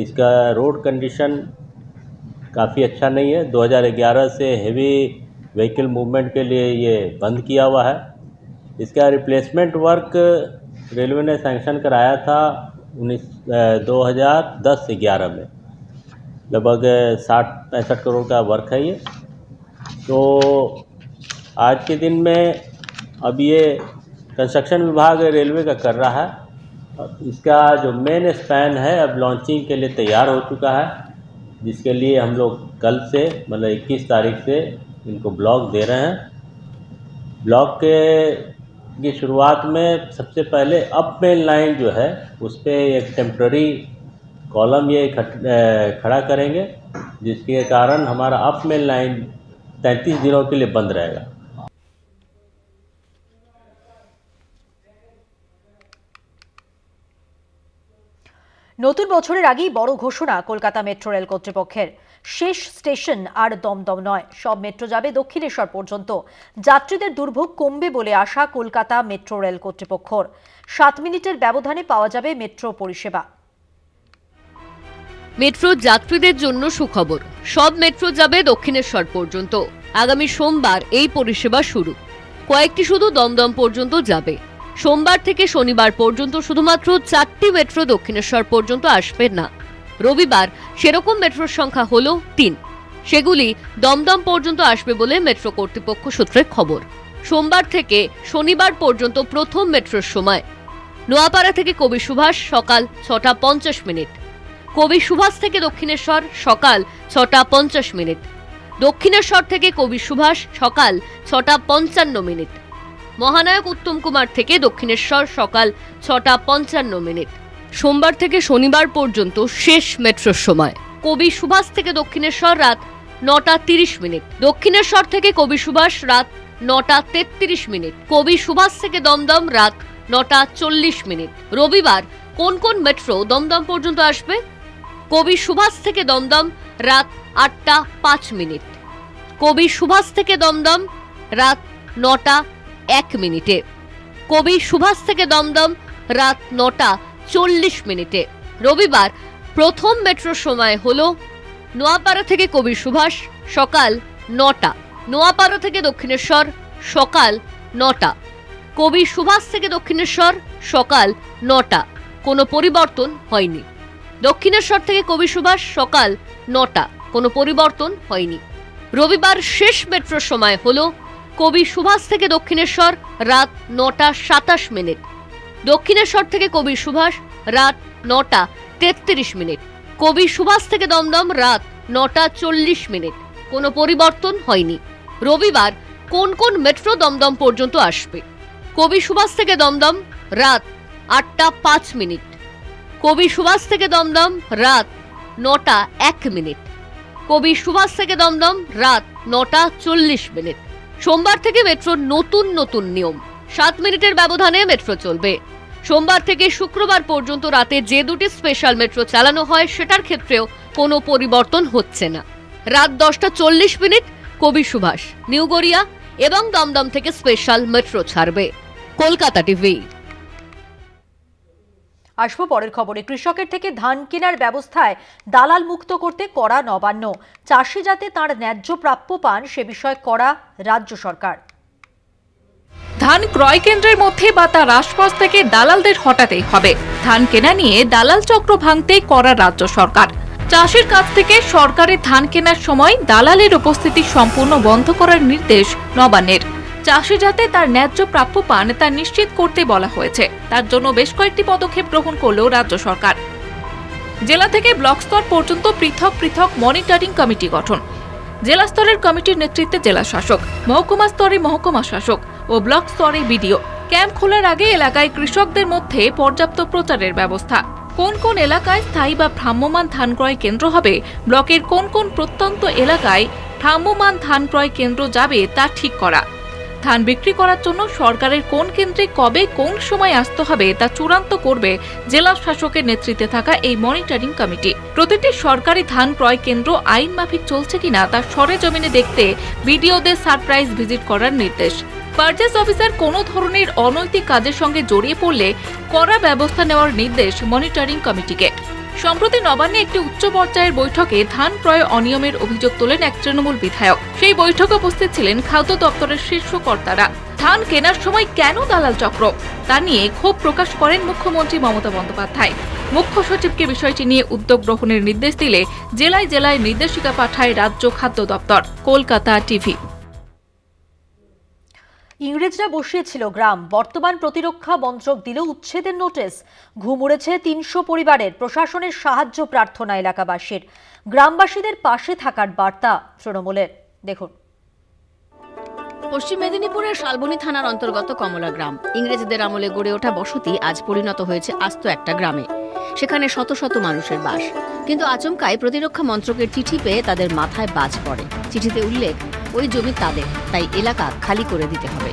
इसका रोड कंडीशन काफ़ी अच्छा नहीं है। 2011 से हेवी व्हीकल मूवमेंट के लिए ये बंद किया हुआ है। इसका रिप्लेसमेंट वर्क रेलवे ने सैंक्शन कराया था 2010-11 में, लगभग 60-65 करोड़ का वर्क है ये। तो आज के दिन में अब ये कंस्ट्रक्शन विभाग रेलवे का कर रहा है। इसका जो मेन स्पैन है अब लॉन्चिंग के लिए तैयार हो चुका है, जिसके लिए हम लोग कल से मतलब 21 तारीख से इनको ब्लॉक दे रहे हैं। ब्लॉक की शुरुआत में सबसे पहले अप मेन लाइन जो है उस पर एक टेम्प्ररी कॉलम ये खड़ा करेंगे, जिसके कारण हमारा अप मेन लाइन 33 दिनों के लिए बंद रहेगा। নতুন বছরের আগেই বড় ঘোষণা কলকাতা মেট্রো রেল কর্তৃপক্ষের। শেষ স্টেশন আর দমদম নয়, সব মেট্রো যাবে দক্ষিণেশ্বর পর্যন্ত। যাত্রীদের দুর্ভোগ কমবে বলে আশা কলকাতা মেট্রো রেল কর্তৃপক্ষর। 7 মিনিটের ব্যবধানে পাওয়া যাবে মেট্রো পরিষেবা। মেট্রো যাত্রীদের জন্য সুখবর, সব মেট্রো যাবে দক্ষিণেশ্বর পর্যন্ত। আগামী সোমবার এই পরিষেবা শুরু। কয়েকটি শুধু দমদম পর্যন্ত যাবে। সোমবার থেকে শনিবার পর্যন্ত শুধুমাত্র 4টি মেট্রো দক্ষিণেশ্বর পর্যন্ত আসবে না। রবিবার সেরকম মেট্রোর সংখ্যা হলো 3, সেগুলি দমদম পর্যন্ত আসবে বলে মেট্রো কর্তৃপক্ষ সূত্রে খবর। সোমবার থেকে শনিবার পর্যন্ত প্রথম মেট্রোর সময় নোয়াপাড়া থেকে কবি সুভাষ সকাল 6টা 50 মিনিট, কবি সুভাষ থেকে দক্ষিণেশ্বর সকাল 6টা 50 মিনিট, দক্ষিণেশ্বর থেকে কবি সুভাষ সকাল 6টা 55 মিনিট, মহানায়ক উত্তম কুমার থেকে দক্ষিণেশ্বর সকাল 6টা 55 মিনিট। সোমবার থেকে শনিবার পর্যন্ত শেষ মেট্রোর সময় কবি সুভাষ থেকে দক্ষিণেশ্বর রাত 9টা 30 মিনিট, দক্ষিণেশ্বর থেকে কবি সুভাষ রাত 9টা 33 মিনিট, কবি সুভাষ থেকে দমদম রাত 9টা 40 মিনিট। রবিবার কোন কোন মেট্রো দমদম পর্যন্ত আসবে? কবি সুভাষ থেকে দমদম রাত 8টা 5 মিনিট, কবি সুভাষ থেকে দমদম রাত 9টা 1 মিনিটে, কবি সুভাষ থেকে দমদম রাত 9টা 40 মিনিটে। রবিবার প্রথম মেট্রোর সময় হলো নোয়াপাড়া থেকে কবি সুভাষ সকাল 9টা, নোয়াপাড়া থেকে দক্ষিণেশ্বর সকাল 9টা, কবি সুভাষ থেকে দক্ষিণেশ্বর সকাল 9টা, কোনো পরিবর্তন হয়নি। দক্ষিণেশ্বর থেকে কবি সুভাষ সকাল 9টা, কোনো পরিবর্তন হয়নি। রবিবার শেষ মেট্রোর সময় হলো কবি সুভাষ থেকে দক্ষিণেশ্বর রাত 9টা 27 মিনিট, দক্ষিণেশ্বর থেকে কবি সুভাষ রাত 9টা 33 মিনিট, কবি সুভাষ থেকে দমদম রাত 9টা 40 মিনিট, কোনো পরিবর্তন হয়নি। রবিবার কোন কোন মেট্রো দমদম পর্যন্ত আসবে? কবি সুভাষ থেকে দমদম রাত 8টা 5 মিনিট, কবি সুভাষ থেকে দমদম রাত 9টা 1 মিনিট, কবি সুভাষ থেকে দমদম রাত 9টা 40 মিনিট। সোমবার থেকে মেট্রোর নতুন নিয়ম, 7 মিনিটের ব্যবধানে মেট্রো চলবে। সোমবার থেকে শুক্রবার পর্যন্ত রাতে যে দুটি স্পেশাল মেট্রো চালানো হয় সেটার ক্ষেত্রেও কোনো পরিবর্তন হচ্ছে না। রাত 10টা 40 মিনিট কবি সুভাষ, নিউ গড়িয়া এবং দমদম থেকে স্পেশাল মেট্রো ছাড়বে। কলকাতা টিভি। আসবো পরের খবরে। কৃষকের থেকে ধান কেনার ব্যবস্থায় দালাল মুক্ত করতে কড়া নবান্ন, চাষি যাতে তার ন্যায্য প্রাপ্য পান সে বিষয়ে কড়া রাজ্য সরকার। ধান ক্রয় কেন্দ্রের মধ্যে বা তার আশপাশ থেকে দালালদের হটাতেই হবে। ধান কেনা নিয়ে দালাল চক্র ভাঙতে কড়া রাজ্য সরকার। চাষির কাছ থেকে সরকারের ধান কেনার সময় দালালের উপস্থিতি সম্পূর্ণ বন্ধ করার নির্দেশ নবান্নের। চাষি যাতে তার ন্যায্য প্রাপ্য পান তা নিশ্চিত করতে বলা হয়েছে। তার জন্য বেশ কয়েকটি পদক্ষেপ গ্রহণ করল রাজ্য সরকার। জেলা থেকে ব্লক স্তর পর্যন্ত পৃথক পৃথক মনিটরিং কমিটি গঠন। জেলা স্তরের কমিটির নেতৃত্বে জেলা শাসক, মহকুমা স্তরে মহকুমা শাসক ও ব্লক স্তরে বিডিও। ক্যাম্প খোলার আগে এলাকায় কৃষকদের মধ্যে পর্যাপ্ত প্রচারের ব্যবস্থা। কোন কোন এলাকায় স্থায়ী বা ভ্রাম্যমাণ ধান ক্রয় কেন্দ্র হবে, ব্লকের কোন কোন প্রত্যন্ত এলাকায় ভ্রাম্যমাণ ধান ক্রয় কেন্দ্র যাবে তা ঠিক করা। ধান বিক্রি করার জন্য সরকারের কোন কেন্দ্রে কবে কোন সময় আসতে হবে তা চূড়ান্ত করবে জেলা শাসকের নেতৃত্বে থাকা এই মনিটরিং কমিটি। প্রতিটি সরকারি ধান ক্রয় কেন্দ্র আইন মাফিক চলছে কিনা তা সরেজমিনে দেখতে বিডিওদের সারপ্রাইজ ভিজিট করার নির্দেশ। পারচেজ অফিসার কোনো ধরনের অনৈতিক কাজের সঙ্গে জড়িয়ে পড়লে কড়া ব্যবস্থা নেওয়ার নির্দেশ মনিটরিং কমিটিকে। সম্প্রতি নবান্নে একটি উচ্চ পর্যায়ের বৈঠকে ধান ক্রয় অনিয়মের অভিযোগ তোলেন এক তৃণমূল বিধায়ক। সেই বৈঠকে উপস্থিত ছিলেন খাদ্য দপ্তরের শীর্ষ কর্তারা। ধান কেনার সময় কেন দালাল চক্র তা নিয়ে ক্ষোভ প্রকাশ করেন মুখ্যমন্ত্রী মমতা বন্দ্যোপাধ্যায়। মুখ্য সচিবকে বিষয়টি নিয়ে উদ্যোগ গ্রহণের নির্দেশ দিলে জেলায় জেলায় নির্দেশিকা পাঠায় রাজ্য খাদ্য দপ্তর। কলকাতা টিভি। ইংরেজরা বসিয়েছিল গ্রাম, বর্তমান প্রতিরক্ষা মন্ত্রক দিল উচ্ছেদের নোটিশ। ঘুম উড়েছে ৩০০ পরিবারের, প্রশাসনের সাহায্য প্রার্থনা এলাকাবাসীর। গ্রামবাসীদের পাশে থাকার বার্তা তৃণমূলের, দেখুন। পশ্চিম মেদিনীপুরের শালবনী থানার অন্তর্গত কমলা গ্রাম। ইংরেজদের আমলে গড়ে ওঠা বসতি আজ পরিণত হয়েছে আস্ত একটা গ্রামে। সেখানে শত শত মানুষের বাস। কিন্তু আচমকাই প্রতিরক্ষা মন্ত্রকের চিঠি পেয়ে তাদের মাথায় বাজ পড়ে। চিঠিতে উল্লেখ ওই জমি তাদের, তাই এলাকা খালি করে দিতে হবে।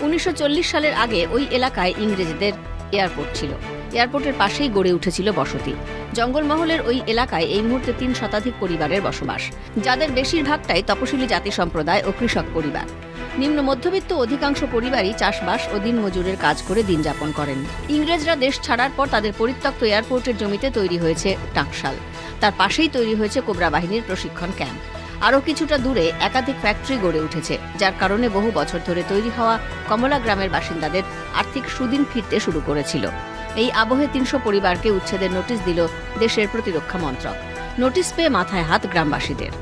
1940 সালের আগে ওই এলাকায় ইংরেজদের এয়ারপোর্ট ছিল। এয়ারপোর্টের পাশেই গড়ে উঠেছিল বসতি। জঙ্গলমহলের ওই এলাকায় এই মুহূর্তে ৩ শতাধিক পরিবারের বসবাস, যাদের বেশিরভাগটাই তপশিলি জাতি সম্প্রদায় ও কৃষক পরিবার। নিম্ন মধ্যবিত্ত অধিকাংশ পরিবারই চাষবাস ও দিনমজুরের কাজ করে দিন যাপন করেন। ইংরেজরা দেশ ছাড়ার পর তাদের পরিত্যক্ত এয়ারপোর্টের জমিতে তৈরি হয়েছে টাকশাল। তার পাশেই তৈরি হয়েছে কোবরা বাহিনীর প্রশিক্ষণ ক্যাম্প। আরও কিছুটা দূরে একাধিক ফ্যাক্টরি গড়ে উঠেছে, যার কারণে বহু বছর ধরে তৈরি হওয়া কমলা গ্রামের বাসিন্দাদের আর্থিক সুদিন ফিরতে শুরু করেছিল। এই আবহে ৩০০ পরিবারকে উচ্ছেদের নোটিশ দিল দেশের প্রতিরক্ষা মন্ত্রক। নোটিশ পেয়ে মাথায় হাত গ্রামবাসীদের।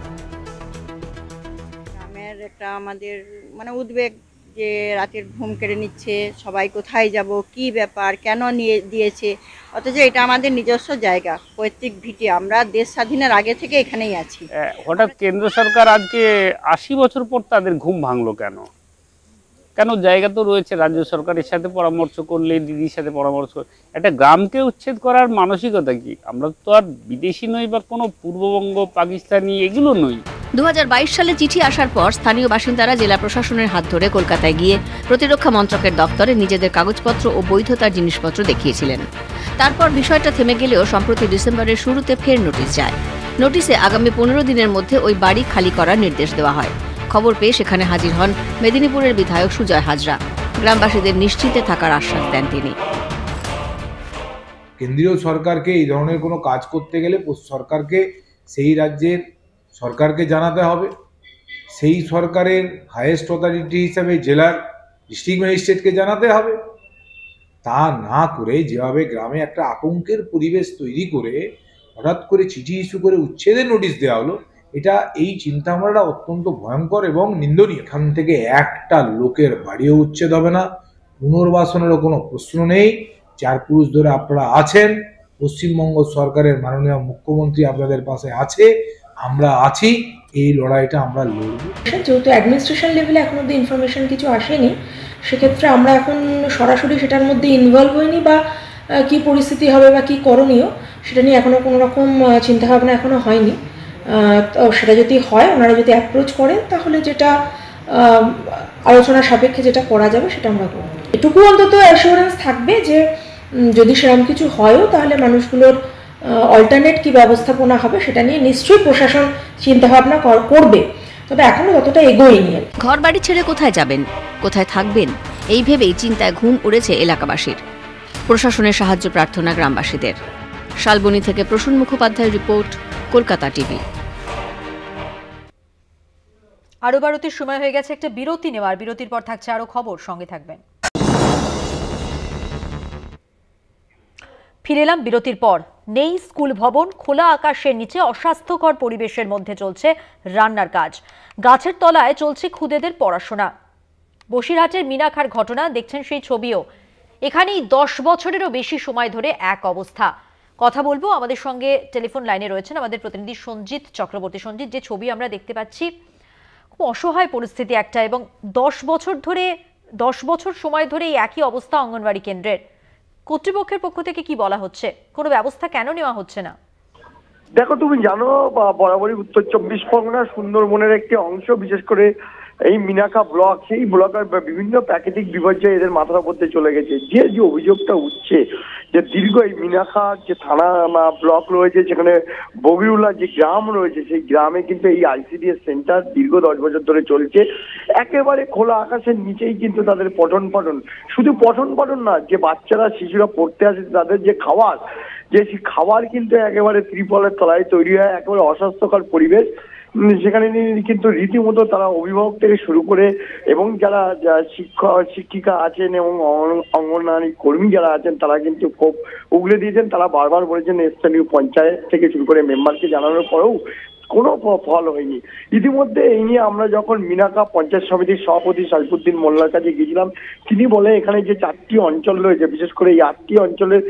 গ্রামের একটা আমাদের উদ্বেগ যে রাতের ঘুম কেড়ে নিচ্ছে, সবাই কোথায় যাব, কি ব্যাপার, কেন নিয়ে দিয়েছে, অথচ এটা আমাদের নিজস্ব জায়গা, পৈতৃক ভিটে। আমরা দেশ স্বাধীনের আগে থেকে এখানেই আছি। হঠাৎ কেন্দ্র সরকার আজকে ৮০ বছর পর তাদের ঘুম ভাঙলো কেন? কেন? জায়গা তো রয়েছে, রাজ্য সরকারের সাথে পরামর্শ করলে, দিদির সাথে পরামর্শ, একটা গ্রামকে উচ্ছেদ করার মানসিকতা কি? আমরা তো আর বিদেশি নই বা কোনো পূর্ববঙ্গ পাকিস্তানি এগুলো নই। 2022 সালে চিঠি আসার পর স্থানীয় বাসিন্দারা জেলা প্রশাসনের হাত ধরে কলকাতায় গিয়ে প্রতিরক্ষা মন্ত্রকের দপ্তরে নিজেদের কাগজপত্র ও বৈধতার জিনিসপত্র দেখিয়েছিলেন। তারপর বিষয়টা থেমে গেলেও সম্প্রতি ডিসেম্বরের শুরুতে ফের নোটিশ যায়। নোটিশে আগামী 15 দিনের মধ্যে ওই বাড়ি খালি করার নির্দেশ দেওয়া হয়। খবর পেয়ে সেখানে হাজির হন মেদিনীপুরের বিধায়ক সুজয় হাজরা। গ্রামবাসীদের নিশ্চিন্তে থাকার আশ্বাস দেন তিনি। কেন্দ্রীয় সরকারকে এই ধরনের কোনো কাজ করতে গেলে সরকারকে সেই রাজ্যের সরকারকে জানাতে হবে। সেই সরকারের হাইয়েস্ট অথরিটি হিসাবে জেলার ডিস্ট্রিক্ট ম্যাজিস্ট্রেটকে জানাতে হবে। তা না করে যেভাবে গ্রামে একটা আতঙ্কের পরিবেশ তৈরি করে হঠাৎ করে চিঠি ইস্যু করে উচ্ছেদের নোটিশ দেওয়া হলো, এটা এই চিন্তাভাবনাটা অত্যন্ত ভয়ঙ্কর এবং নিন্দনীয়। এখান থেকে একটা লোকের বাড়িও উচ্ছেদ হবে না, পুনর্বাসনেরও কোনো প্রশ্ন নেই। 4 পুরুষ ধরে আপনারা আছেন, পশ্চিমবঙ্গ সরকারের মাননীয় মুখ্যমন্ত্রী আপনাদের পাশে আছে, আমরা আছি, এই লড়াইটা আমরা লড়ব। যেহেতু অ্যাডমিনিস্ট্রেশন লেভেলে এখন অব্দি ইনফরমেশন কিছু আসেনি, সেক্ষেত্রে আমরা এখন সরাসরি সেটার মধ্যে ইনভলভ হইনি বা কি পরিস্থিতি হবে বা কি করণীয় সেটা নিয়ে এখনও কোনো রকম চিন্তাভাবনা এখনও হয়নি। তো সেটা যদি হয়, ওনারা যদি অ্যাপ্রোচ করেন, তাহলে যেটা আলোচনা সাপেক্ষে যেটা করা যাবে সেটা আমরা করব। এটুকু অন্তত অ্যাসিওরেন্স থাকবে যে যদি সেরকম কিছু হয়ও তাহলে মানুষগুলোর অল্টারনেট কি ব্যবস্থাপনা হবে সেটা নিয়ে নিশ্চয়ই প্রশাসন চিন্তাভাবনা করবে, তবে এখনো ততটা এগোয়নি। ঘর বাড়ি ছেড়ে কোথায় যাবেন? কোথায় থাকবেন এই ভেবেই চিন্তায় ঘুম উড়েছে এলাকাবাসীর। প্রশাসনের সাহায্য প্রার্থনা গ্রামবাসীদের। শালবনী থেকে প্রসূন মুখোপাধ্যায়ের রিপোর্ট, কলকাতা টিভি। আরো বারতির সময় হয়ে গেছে, একটা বিরতি নেওয়ার। বিরতির পর থাকছে আরো খবর, সঙ্গে থাকবেন। ফিরে এলাম বিরতির পর। নেই স্কুল ভবন, খোলা আকাশের নিচে অস্বাস্থ্যকর পরিবেশের মধ্যে চলছে রান্নার কাজ। গাছের তলায় চলছে খুদেদের পড়াশোনা। বসিরহাটের মিনাখার ঘটনা, দেখছেন সেই ছবিও। এখানেই 10 বছরেরও বেশি সময় ধরে এক অবস্থা। কথা বলবো, আমাদের সঙ্গে টেলিফোন লাইনে রয়েছেন আমাদের প্রতিনিধি সঞ্জিত চক্রবর্তী। সঞ্জিত, যে ছবি আমরা দেখতে পাচ্ছি, খুব অসহায় পরিস্থিতি একটা, এবং 10 বছর সময় ধরে এই একই অবস্থা অঙ্গনওয়াড়ি কেন্দ্রের। কর্তৃপক্ষের পক্ষ থেকে কি বলা হচ্ছে? কোনো ব্যবস্থা কেন নেওয়া হচ্ছে না? দেখো, তুমি জানো বরাবরই উত্তর 24 পরগনা সুন্দরবনের একটি অংশ, বিশেষ করে এই মিনাখা ব্লক, সেই ব্লকের বিভিন্ন প্রাকৃতিক বিপর্যয় এদের মাথার উপর দিয়ে চলে গেছে। যে অভিযোগটা উঠছে যে দীর্ঘ এই মিনাখা যে থানা ব্লক রয়েছে, সেখানে বগিরুল্লাহ যে গ্রাম রয়েছে, সেই গ্রামে কিন্তু এই আইসিডিএস সেন্টার দীর্ঘ 10 বছর ধরে চলছে। একেবারে খোলা আকাশের নিচেই কিন্তু তাদের পঠন শুধু পঠন না, যে বাচ্চারা শিশুরা পড়তে আসে তাদের যে খাবার, যে খাবার কিন্তু একেবারে ত্রিপলের তলায় তৈরি হয়, একেবারে অস্বাস্থ্যকর পরিবেশ। সেখানে কিন্তু রীতিমতো তারা অভিভাবক থেকে শুরু করে এবং যারা শিক্ষিকা আছেন এবং অঙ্গনওয়াড়ি কর্মী যারা আছেন, তারা কিন্তু খুব উগলে দিয়েছেন। তারা বারবার বলেছেন স্থানীয় পঞ্চায়েত থেকে শুরু করে মেম্বারকে জানানোর পরেও কোনো ফল হয়নি। ইতিমধ্যে এই নিয়ে আমরা যখন মিনাখা পঞ্চায়েত সমিতির সভাপতি সাইফুদ্দিন মোল্লার কাছে গিয়েছিলাম, তিনি বলে এখানে যে 4টি অঞ্চল রয়েছে, বিশেষ করে এই 8টি অঞ্চলের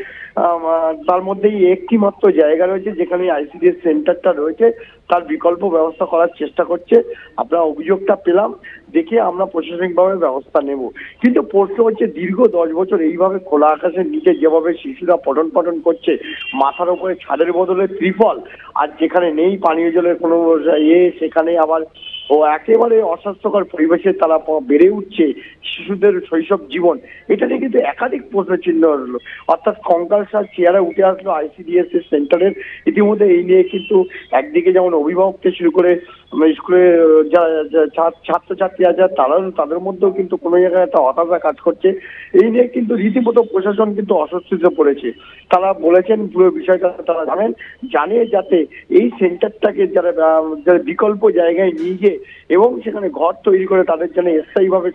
তার মধ্যেই একটি মাত্র জায়গা রয়েছে যেখানে আইসিডিএস সেন্টারটা রয়েছে, তার বিকল্প ব্যবস্থা করার চেষ্টা করছে। আমরা অভিযোগটা পেলাম, দেখে আমরা প্রশাসনিকভাবে ব্যবস্থা নেব। কিন্তু প্রশ্ন হচ্ছে, দীর্ঘ 10 বছর এইভাবে খোলা আকাশের নিচে যেভাবে শিশুরা পঠন করছে, মাথার উপরে ছাদের বদলে ত্রিপল, আর যেখানে নেই পানীয় জলের কোনো সেখানে আবার একেবারে অস্বাস্থ্যকর পরিবেশে তারা বেড়ে উঠছে শিশুদের শৈশব জীবন, এটা নিয়ে কিন্তু একাধিক প্রশ্ন চিহ্ন হলো। অর্থাৎ কঙ্কালসার চেয়ারে উঠে আসলো আইসিডিএস এর সেন্টারের। ইতিমধ্যে এই নিয়ে কিন্তু একদিকে যেমন অভিভাবককে শুরু করে স্কুলে ছাত্রছাত্রী আছে, তাদের মধ্যেও কিন্তু কোনো জায়গায় একটা হতাশা কাজ করছে। এই নিয়ে কিন্তু রীতিমতো প্রশাসন কিন্তু অস্বস্তিতে পড়েছে। তারা বলেছেন পুরো বিষয়টা তারা জানে যাতে এই সেন্টারটাকে যারা বিকল্প জায়গায় নিয়ে গিয়ে এবং সেখানে ঘর তৈরি করে তাদের জন্য স্থায়ীভাবে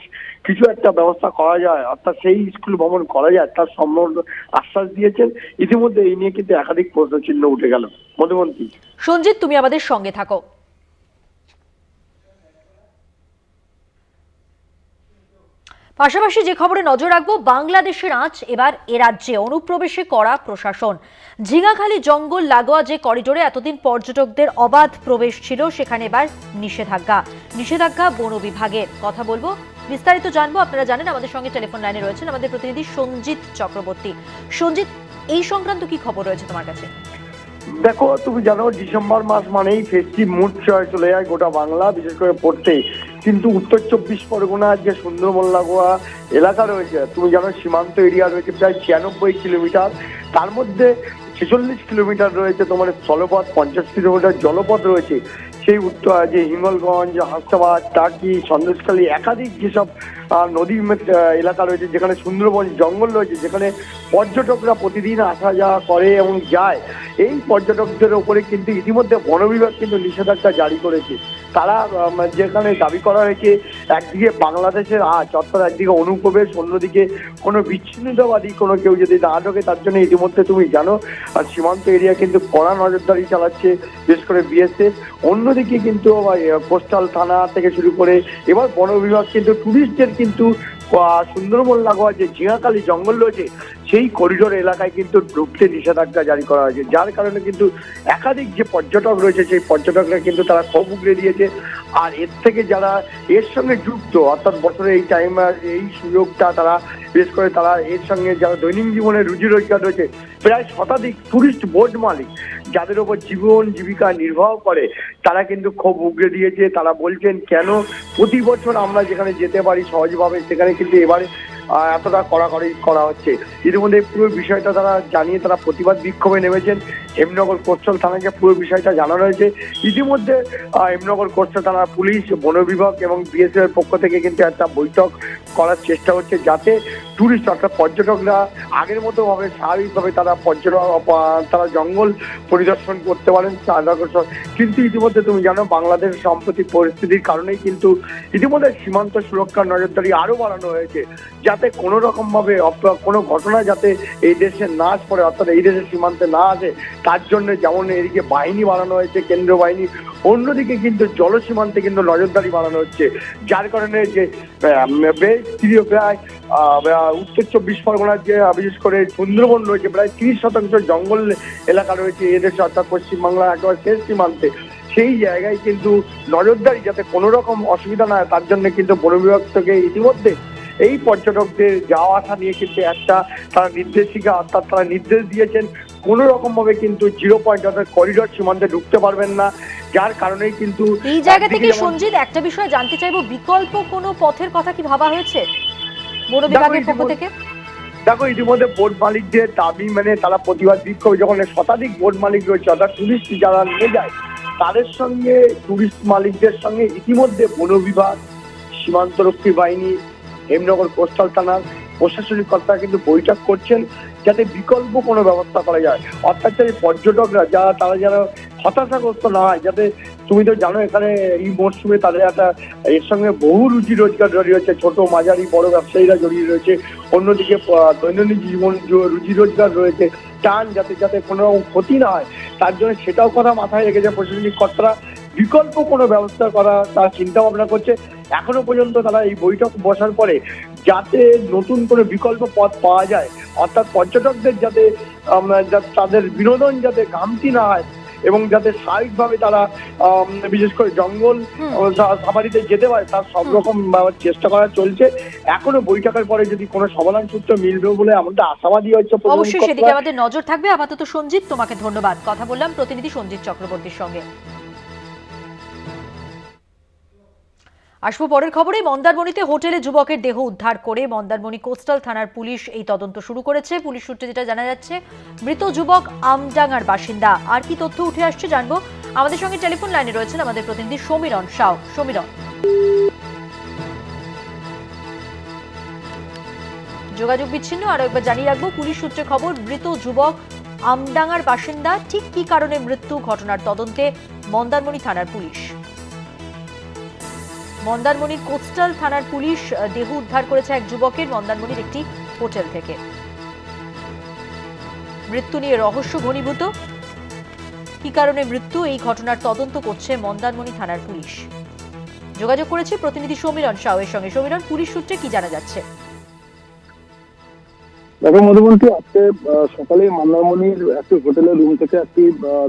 কিছু একটা ব্যবস্থা করা যায়, অর্থাৎ সেই স্কুল ভবন করা যায়, তার সম্পূর্ণ আশ্বাস দিয়েছেন। ইতিমধ্যে এই নিয়ে কিন্তু একাধিক প্রশ্ন চিহ্ন উঠে গেল। মধুবন্তী। সঞ্জিত, তুমি আমাদের সঙ্গে থাকো। পাশাপাশি যে খবরে নজর রাখবো, বাংলাদেশের আঁচ এবার এ রাজ্যে, অনুপ্রবেশে করা প্রশাসন। ঝিঙাখালী জঙ্গল লাগোয়া যে করিডোরে এতদিন পর্যটকদের অবাধ প্রবেশ ছিল, সেখানে এবার নিষেধাজ্ঞা বন বিভাগের। কথা বলবো, বিস্তারিত জানবো। আপনারা জানেন আমাদের সঙ্গে টেলিফোন লাইনে রয়েছেন আমাদের প্রতিনিধি সঞ্জিত চক্রবর্তী। সঞ্জিত, এই সংক্রান্ত কি খবর রয়েছে তোমার কাছে? দেখো, তুমি জানো ডিসেম্বর মাস মানেই ফেস্টিভ মুড চলে যায় গোটা বাংলা, বিশেষ করে পড়তে। কিন্তু উত্তর 24 পরগনার যে সুন্দরবন লাগোয়া এলাকা রয়েছে, তুমি জানো সীমান্ত এরিয়া রয়েছে প্রায় 96 কিলোমিটার, তার মধ্যে 46 কিলোমিটার রয়েছে তোমার স্থলপথ, 50 কিলোমিটার জলপথ রয়েছে। সেই উত্তর যে হিঙ্গলগঞ্জ, হাসাবাদ, টাকি, সন্দেশখালী, একাধিক যেসব নদী এলাকা রয়েছে, যেখানে সুন্দরবন জঙ্গল রয়েছে, যেখানে পর্যটকরা প্রতিদিন আসা যাওয়া করে এবং যায়, এই পর্যটকদের ওপরে কিন্তু ইতিমধ্যে বন বিভাগ কিন্তু নিষেধাজ্ঞা জারি করেছে। তারা যেখানে দাবি করা হয়েছে, একদিকে বাংলাদেশের আঁচ, অর্থাৎ একদিকে অনুপ্রবেশ, অন্যদিকে কোনো বিচ্ছিন্নতাবাদী কোনো কেউ যদি না ঢোকে, তার জন্য ইতিমধ্যে তুমি জানো সীমান্ত এরিয়া কিন্তু কড়া নজরদারি চালাচ্ছে, বিশেষ করে বিএসএফ। অন্যদিকে কিন্তু কোস্টাল থানা থেকে শুরু করে এবার বন বিভাগ কিন্তু টুরিস্টদের কিন্তু সুন্দরবন লাগোয়া যে ঝিঙাখালী জঙ্গল রয়েছে, সেই করিডোর এলাকায় কিন্তু ঢুকতে নিষেধাজ্ঞা জারি করা হয়েছে। যার কারণে কিন্তু একাধিক যে পর্যটক রয়েছে, সেই পর্যটকরা কিন্তু তারা ক্ষোভ উগড়ে দিয়েছে। আর এর থেকে যারা এর সঙ্গে যুক্ত, অর্থাৎ বছরের এই টাইম এই সুযোগটা তারা বিশেষ করে তারা এর সঙ্গে যারা দৈনিক জীবনে রুজি রোজগার রয়েছে, প্রায় শতাধিক টুরিস্ট বোট মালিক যাদের ওপর জীবন জীবিকা নির্বাহ করে, তারা কিন্তু ক্ষোভ উগড়ে দিয়েছে। তারা বলছেন, কেন প্রতি বছর আমরা যেখানে যেতে পারি সহজভাবে, সেখানে কিন্তু এবারে এতটা কড়াকড়ি করা হচ্ছে। ইতিমধ্যে পুরো বিষয়টা তারা জানিয়ে তারা প্রতিবাদ বিক্ষোভে নেমেছেন। হেমনগর কোস্টাল থানাকে পুরো বিষয়টা জানানো হয়েছে। ইতিমধ্যে হেমনগর কোস্টাল থানার পুলিশ, বন বিভাগ এবং বিএসএফ এর পক্ষ থেকে কিন্তু একটা বৈঠক করার চেষ্টা হচ্ছে, যাতে টুরিস্ট অর্থাৎ পর্যটকরা আগের মতো ভাবে স্বাভাবিকভাবে তারা জঙ্গল পরিদর্শন করতে পারেন। কিন্তু ইতিমধ্যে তুমি জানো বাংলাদেশ সাম্প্রতিক পরিস্থিতির কারণেই কিন্তু ইতিমধ্যে সীমান্ত সুরক্ষার নজরদারি আরো বাড়ানো হয়েছে, যাতে কোনো রকম ভাবে কোনো ঘটনা যাতে এই দেশে না পড়ে, অর্থাৎ এই দেশের সীমান্তে না আসে, তার জন্য যেমন এদিকে বাহিনী বাড়ানো হয়েছে, কেন্দ্রীয় বাহিনী, অন্যদিকে কিন্তু জল সীমান্তে কিন্তু নজরদারি বাড়ানো হচ্ছে, যার কারণে যে প্রায় উত্তর 24 পরগনার যে বিশেষ করে সুন্দরবন রয়েছে, প্রায় 30% জঙ্গল এলাকা রয়েছে এদেশে, অর্থাৎ পশ্চিমবাংলার একেবারে শেষ সীমান্তে, সেই জায়গায় কিন্তু নজরদারি যাতে কোনো রকম অসুবিধা না হয় তার জন্য কিন্তু বন বিভাগ থেকে ইতিমধ্যে এই পর্যটকদের যাওয়া আসা নিয়ে কিন্তু একটা তারা নির্দেশিকা অর্থাৎ তারা নির্দেশ দিয়েছেন, কোনো রকম ভাবে কিন্তু 0 পয়েন্ট অর্থাৎ করিডোর সীমান্তে ঢুকতে পারবেন না, যার কারণেই কিন্তু এই জায়গা থেকে সঞ্জিত একটা বিষয় জানতে চাইবো, বিকল্প কোনো পথের কথা কি ভাবা হয়েছে বন বিভাগের পক্ষ থেকে? দেখো ইতিমধ্যে বোট মালিকদের দাবি মানে তারা প্রতিবাদ বিক্ষোভ, যখন শতাধিক বোট মালিক রয়েছে অর্থাৎ টুরিস্ট যারা নিয়ে যায় তাদের সঙ্গে, টুরিস্ট মালিকদের সঙ্গে ইতিমধ্যে বন বিভাগ, সীমান্তরক্ষী বাহিনী, হেমনগর কোস্টাল থানার প্রশাসনিক কর্তারা কিন্তু বৈঠক করছেন, যাতে বিকল্প কোনো ব্যবস্থা করা যায়, অর্থাৎ এই পর্যটকরা তারা যেন হতাশাগ্রস্ত না হয়। যাতে তুমি তো জানো এখানে এই মরশুমে তাদের একটা এর সঙ্গে বহু রুজি রোজগার জড়িয়ে রয়েছে, ছোট মাঝারি বড় ব্যবসায়ীরা জড়িয়ে রয়েছে, অন্যদিকে দৈনন্দিন জীবন রুজি রোজগার রয়েছে, টান যাতে কোনো ক্ষতি না হয়, তার জন্য সেটাও কথা মাথায় রেখেছে প্রশাসনিক কর্তারা। বিকল্প কোনো ব্যবস্থা করা তারা চিন্তা ভাবনা করছে। এখনো পর্যন্ত তারা এই বৈঠক বসার পরে যাতে নতুন কোনো বিকল্প পথ পাওয়া যায়, অর্থাৎ পর্যটকদের যাতে তাদের বিনোদন যাতে ঘামতি না হয় এবং যাতে স্বাভাবিকভাবে তারা বিশেষ করে জঙ্গল সাফারিতে যেতে পারে, তার সব রকম চেষ্টা করা চলছে। এখনো বৈঠকের পরে যদি কোনো সমাধান সূত্র মিলবে বলে আমাদের আশাবাদী হচ্ছে। অবশ্যই সেদিকে আমাদের নজর থাকবে। আপাতত সঞ্জিত, তোমাকে ধন্যবাদ। কথা বললাম প্রতিনিধি সঞ্জিত চক্রবর্তীর সঙ্গে। আসবো পরের খবরে। মন্দারমণিতে হোটেলে যুবকের দেহ উদ্ধার করে মন্দারমণি কোস্টাল থানার পুলিশ এই তদন্ত শুরু করেছে। পুলিশ সূত্রে যেটা জানা যাচ্ছে, মৃত যুবক আমডাঙ্গার বাসিন্দা। আর কি তথ্য উঠে আসছে জানবো। আমাদের সঙ্গে টেলিফোন লাইনে রয়েছেন আমাদের প্রতিনিধি সমীরণ সাউ। সমীরণ, যোগাযোগ বিচ্ছিন্ন। আরো একবার জানিয়ে রাখবো, পুলিশ সূত্রে খবর, মৃত যুবক আমডাঙ্গার বাসিন্দা। ঠিক কি কারণে মৃত্যু, ঘটনার তদন্তে মন্দারমণি থানার পুলিশ। মন্দারমণির কোস্টাল থানার পুলিশ দেহ উদ্ধার করেছে এক যুবকের মন্দারমণির একটি হোটেল থেকে। মৃত্যু নিয়ে রহস্য ঘনীভূত। কি কারণে মৃত্যু, এই ঘটনার তদন্ত করছে মন্দারমণি থানার পুলিশ। যোগাযোগ করেছে প্রতিনিধি সমীরণ সাউয়ের সঙ্গে। সমীরণ, পুলিশ সূত্রে কি জানা যাচ্ছে? দেখো মধুবন্তী, আজকে সকালে মন্দারমণির একটি হোটেলের রুম থেকে একটি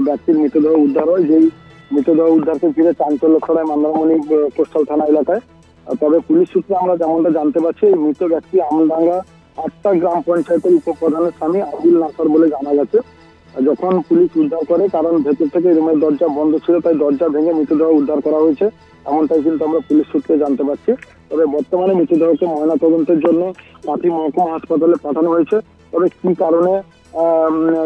ব্যক্তির মৃতদেহ উদ্ধার হয়। যেই মৃতদেহ উদ্ধারকে ঘিরে চাঞ্চল্য ছড়ায় মন্দারমণি কোস্টাল থানা এলাকায়। তবে পুলিশ সূত্রে আমরা যেমনটা জানতে পারছি, এই মৃত ব্যক্তি আমডাঙ্গা 8টা গ্রাম পঞ্চায়েতের উপপ্রধানের স্বামী আবুল নাসার বলে জানা গেছে। যখন পুলিশ উদ্ধার করে, কারণ ভেতর থেকে রুমের দরজা বন্ধ ছিল, তাই দরজা ভেঙে মৃতদেহ উদ্ধার করা হয়েছে, এমনটাই কিন্তু আমরা পুলিশ সূত্রে জানতে পারছি। তবে বর্তমানে মৃতদেহকে ময়নাতদন্তের জন্য কাঁথি মহকুমা হাসপাতালে পাঠানো হয়েছে। তবে কি কারণে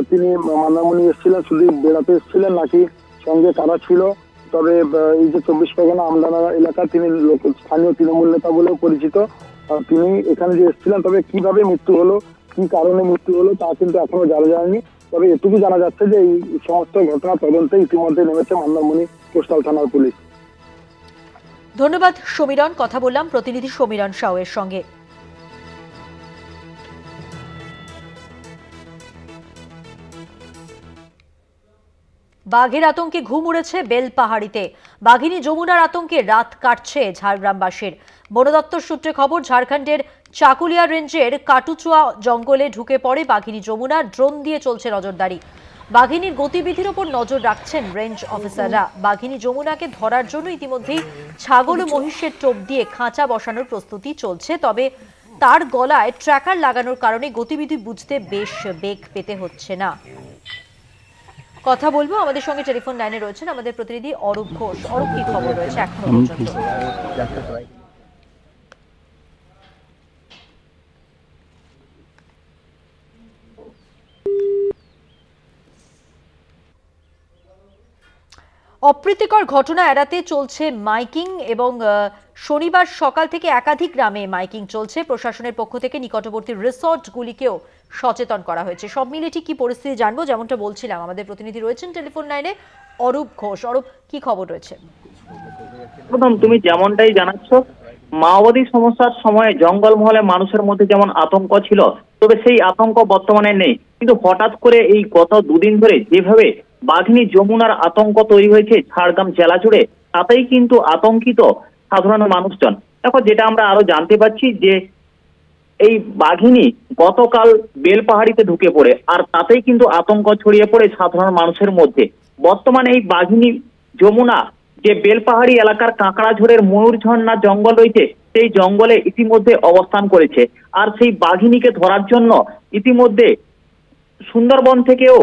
তিনি মন্দারমণি এসেছিলেন, শুধু বেড়াতে এসেছিলেন নাকি সঙ্গে কারা ছিল, তবে এই যে 24 পরগনা আমডাঙ্গা এলাকা, তিনি স্থানীয় তৃণমূল নেতা বলেও পরিচিত, তিনি এখানে যে এসেছিলেন, তবে কিভাবে মৃত্যু হলো, কি কারণে মৃত্যু হলো তা কিন্তু এখনো জানা যায়নি। তবে এটুকু জানা যাচ্ছে যে এই সমস্ত ঘটনা তদন্তে ইতিমধ্যে নেমেছে মন্দারমণি কোস্টাল থানার পুলিশ। ধন্যবাদ সমীরণ। কথা বললাম প্রতিনিধি সমীরণ সাউয়ের সঙ্গে। বাঘের আতঙ্কে ঘুম উড়েছে বেলপাহাড়িতে। বাঘিনী যমুনার আতঙ্কে রাত কাটছে ঝাড়গ্রামবাসীর। বন দপ্তর সূত্রে খবর, ঝাড়খণ্ডের চাকুলিয়া রেঞ্জের কাটুচুয়া জঙ্গলে ঢুকে পড়ে বাঘিনী যমুনা। ড্রোন দিয়ে চলছে নজরদারি। বাঘিনীর গতিবিধির ওপর নজর রাখছেন রেঞ্জ অফিসাররা। বাঘিনী যমুনাকে ধরার জন্য ইতিমধ্যেই ছাগল ও মহিষের টোপ দিয়ে খাঁচা বসানোর প্রস্তুতি চলছে। তবে তার গলায় ট্র্যাকার লাগানোর কারণে গতিবিধি বুঝতে বেশ বেগ পেতে হচ্ছে না। কথা বলবো, আমাদের সঙ্গে টেলিফোন লাইনে রয়েছেন আমাদের প্রতিনিধি অরূপ ঘোষ। অরূপ, কি খবর রয়েছে এখনো পর্যন্ত? অপ্রীতিকর ঘটনা এড়াতে চলছে মাইকিং এবং শনিবার সকাল থেকে একাধিক গ্রামে মাইকিং চলছে। প্রশাসনের পক্ষ থেকে নিকটবর্তী রিসর্টগুলিকেও সচেতন করা হয়েছে। সব মিলে ঠিক কি পরিস্থিতি জানবো, যেমনটা বলছিলাম আমাদের প্রতিনিধি রয়েছেন টেলিফোন লাইনে অরূপ ঘোষ। অরূপ, কি খবর রয়েছে? প্রথম তুমি যেমনটাই জানাচ্ছ, মাওবাদী সমস্যার সময় জঙ্গলমহলে মানুষের মধ্যে যেমন আতঙ্ক ছিল, তবে সেই আতঙ্ক বর্তমানে নেই। কিন্তু হঠাৎ করে এই গত দুদিন ধরে যেভাবে বাঘিনী যমুনার আতঙ্ক তৈরি হয়েছে ঝাড়গ্রাম জেলা জুড়ে, তাতেই কিন্তু আতঙ্কিত সাধারণ মানুষজন। দেখো, যেটা আমরা আরো জানতে পারছি যে এই বাঘিনী গতকাল বেলপাহাড়িতে ঢুকে পড়ে, আর তাতেই কিন্তু আতঙ্ক ছড়িয়ে পড়ে সাধারণ মানুষের মধ্যে। বর্তমানে এই বাঘিনী যমুনা যে বেলপাহাড়ি এলাকার কাঁকড়াঝোড়ের ময়ূর ঝর্ণা জঙ্গল রয়েছে, সেই জঙ্গলে ইতিমধ্যে অবস্থান করেছে। আর সেই বাঘিনীকে ধরার জন্য ইতিমধ্যে সুন্দরবন থেকেও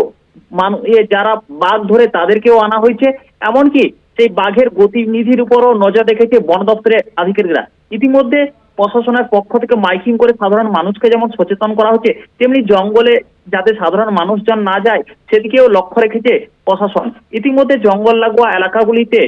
যারা বাঘ ধরে তাদেরকেও আনা হয়েছে। এমনকি সেই বাঘের গতিবিধির উপরও নজর রেখেছে বন দপ্তরের আধিকারিকরা। ইতিমধ্যে প্রশাসনের পক্ষ থেকে মাইকিং করে সাধারণ মানুষকে যেমন সচেতন করা হচ্ছে, তেমনি জঙ্গলে যাতে সাধারণ মানুষজন না যায় সেদিকেও লক্ষ্য রেখেছে প্রশাসন। ইতিমধ্যে জঙ্গল লাগোয়া এলাকাগুলিতে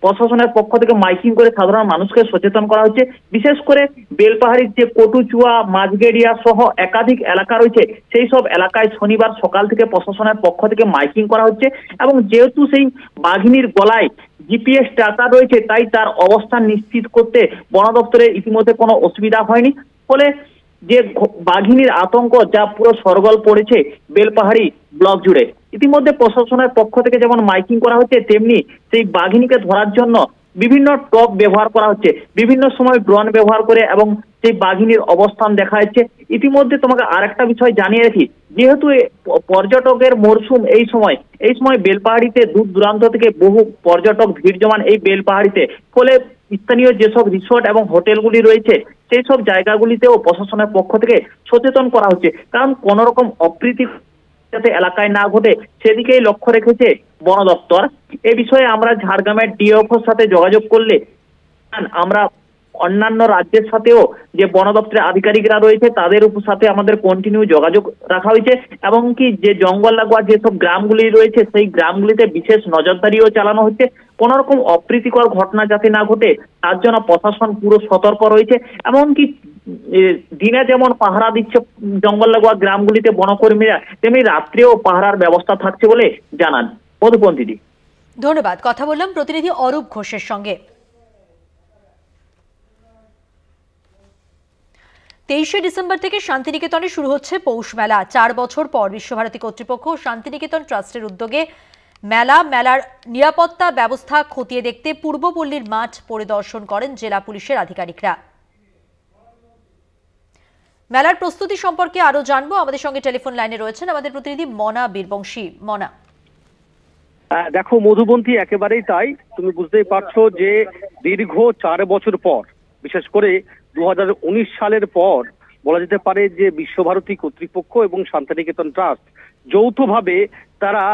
প্রশাসনের পক্ষ থেকে মাইকিং করে সাধারণ মানুষকে সচেতন করা হচ্ছে। বিশেষ করে বেলপাহাড়ির যে কটুচুয়া, মাঝগেড়িয়া সহ একাধিক এলাকা রয়েছে, সেই সব এলাকায় শনিবার সকাল থেকে প্রশাসনের পক্ষ থেকে মাইকিং করা হচ্ছে। এবং যেহেতু সেই বাঘিনীর গলায় জিপিএস ডাটা রয়েছে, তাই তার অবস্থান নিশ্চিত করতে বন দপ্তরের ইতিমধ্যে কোনো অসুবিধা হয়নি। ফলে যে বাঘিনীর আতঙ্ক যা পুরো সরগোল পড়েছে বেলপাহাড়ি ব্লক জুড়ে। ইতিমধ্যে প্রশাসনের পক্ষ থেকে যেমন মাইকিং করা হচ্ছে, তেমনি সেই বাঘিনীকে ধরার জন্য বিভিন্ন টপ ব্যবহার করা হচ্ছে, বিভিন্ন সময় ড্রোন ব্যবহার করে, এবং সেই বাঘিনীর অবস্থান দেখা যাচ্ছে। ইতিমধ্যে তোমাকে আরেকটা বিষয় জানিয়ে রাখি, যেহেতু পর্যটকের মরশুম এই সময় বেলপাহাড়িতে দূর দূরান্ত থেকে বহু পর্যটক ভিড় জমান এই বেলপাহাড়িতে। ফলে স্থানীয় যেসব রিসোর্ট এবং হোটেলগুলি রয়েছে, সেই সব জায়গাগুলিতেও প্রশাসনের পক্ষ থেকে সচেতন করা হচ্ছে। কারণ কোন রকম অপ্রীতি যাতে এলাকায় না ঘটে সেদিকেই লক্ষ্য রেখেছে বন দপ্তর। এ বিষয়ে আমরা ঝাড়গ্রামের ডিএফওর সাথে যোগাযোগ করলে আমরা অন্যান্য রাজ্যের সাথেও যে বন দপ্তরের আধিকারিকরা রয়েছে তাদের সাথে আমাদের কন্টিনিউ যোগাযোগ রাখা হয়েছে। এবং কি যে জঙ্গল লাগোয়া যেসব গ্রামগুলি রয়েছে, সেই গ্রামগুলিতে বিশেষ নজরদারিও চালানো হচ্ছে। কোন রকম অপ্রীতিকর ঘটনা যাতে না ঘটে তার জন্য প্রশাসন পুরো সতর্ক রয়েছে। এমনকি দিনে যেমন পাহারা দিচ্ছে জঙ্গল লাগোয়া গ্রামগুলিতে বনকর্মীরা, তেমনি রাত্রেও পাহারার ব্যবস্থা থাকছে বলে জানান মধুপন্থীদি। ধন্যবাদ। কথা বললাম প্রতিনিধি অরূপ ঘোষের সঙ্গে। 23শে ডিসেম্বর থেকে শান্তিনিকেতনে শুরু হচ্ছে পৌষ মেলা। 4 বছর পর বিশ্বভারতী কর্তৃপক্ষ শান্তিনিকেতন ট্রাস্টের উদ্যোগে মেলার নিরাপত্তা ব্যবস্থা খতিয়ে দেখতে পূর্বপল্লীর মাঠ পরিদর্শন করেন জেলা পুলিশের আধিকারিকরা। মেলার প্রস্তুতি সম্পর্কে আরো জানবো। আমাদের সঙ্গে টেলিফোন লাইনে রয়েছেন আমাদের প্রতিনিধি মনা বীরবংশী। মনা, দেখো মধুবন্তী, একেবারেই তাই। তুমি বুঝতেই পারছো যে দীর্ঘ 4 বছর পর, বিশেষ করে 2019 সালের পর বলা যেতে পারে যে বিশ্বভারতী কর্তৃপক্ষ এবং শান্তিনিকেতন ট্রাস্ট যৌথভাবে তারা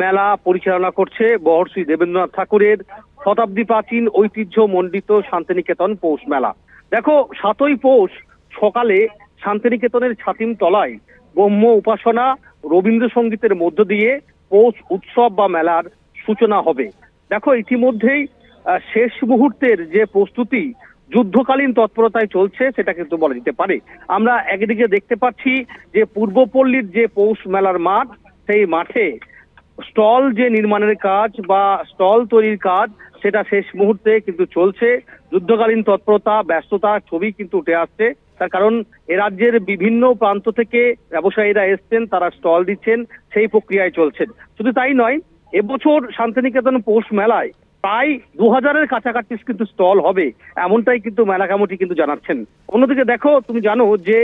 মেলা পরিচালনা করছে। মহর্ষি দেবেন্দ্রনাথ ঠাকুরের শতাব্দী প্রাচীন ঐতিহ্য মণ্ডিত শান্তিনিকেতন পৌষ মেলা। দেখো, 7ই পৌষ সকালে শান্তিনিকেতনের ছাতিম তলায় ব্রহ্ম উপাসনা, রবীন্দ্রসঙ্গীতের মধ্য দিয়ে পৌষ উৎসব বা মেলার সূচনা হবে। দেখো, ইতিমধ্যেই শেষ মুহূর্তের যে প্রস্তুতি যুদ্ধকালীন তৎপরতায় চলছে সেটা কিন্তু বলা যেতে পারে। আমরা একদিকে দেখতে পাচ্ছি যে পূর্বপল্লীর যে পৌষ মেলার মাঠ, সেই মাঠে স্টল যে নির্মাণের কাজ বা স্টল তৈরির কাজ সেটা শেষ মুহূর্তে কিন্তু চলছে। যুদ্ধকালীন তৎপরতা, ব্যস্ততা ছবি কিন্তু উঠে আসছে। তার কারণ এ রাজ্যের বিভিন্ন প্রান্ত থেকে ব্যবসায়ীরা এসছেন, তারা স্টল দিচ্ছেন, সেই প্রক্রিয়ায় চলছেন। শুধু তাই নয়, এবছর শান্তিনিকেতন পৌষ মেলায় প্রায় 2000-এর কাছাকাছি কিন্তু স্টল হবে, এমনটাই কিন্তু মেলা কমিটি কিন্তু জানাচ্ছেন। অন্যদিকে দেখো, তুমি জানো যে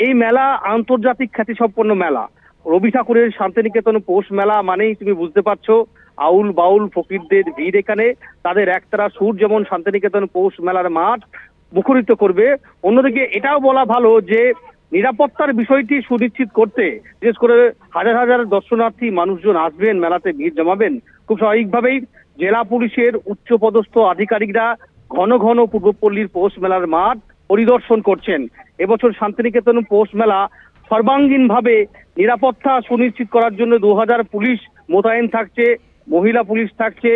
এই মেলা আন্তর্জাতিক খ্যাতিসম্পন্ন মেলা। রবি ঠাকুরের শান্তিনিকেতন পৌষ মেলা মানেই তুমি বুঝতে পারছো আউল বাউল ফকিরদের ভিড় এখানে। তাদের একতারা সুর যেমন শান্তিনিকেতন পৌষ মেলার মাঠ মুখরিত করবে। অন্যদিকে এটাও বলা ভালো যে নিরাপত্তার বিষয়টি সুনিশ্চিত করতে, বিশেষ করে হাজার হাজার দর্শনার্থী মানুষজন আসবেন, মেলাতে ভিড় জমাবেন, খুব স্বাভাবিকভাবেই জেলা পুলিশের উচ্চপদস্থ আধিকারিকরা ঘন ঘন পূর্বপল্লীর পৌষ মেলার মাঠ পরিদর্শন করছেন। এবছর শান্তিনিকেতন পৌষ মেলা সর্বাঙ্গীনভাবে নিরাপত্তা সুনিশ্চিত করার জন্য 2000 পুলিশ মোতায়েন থাকছে। মহিলা পুলিশ থাকছে,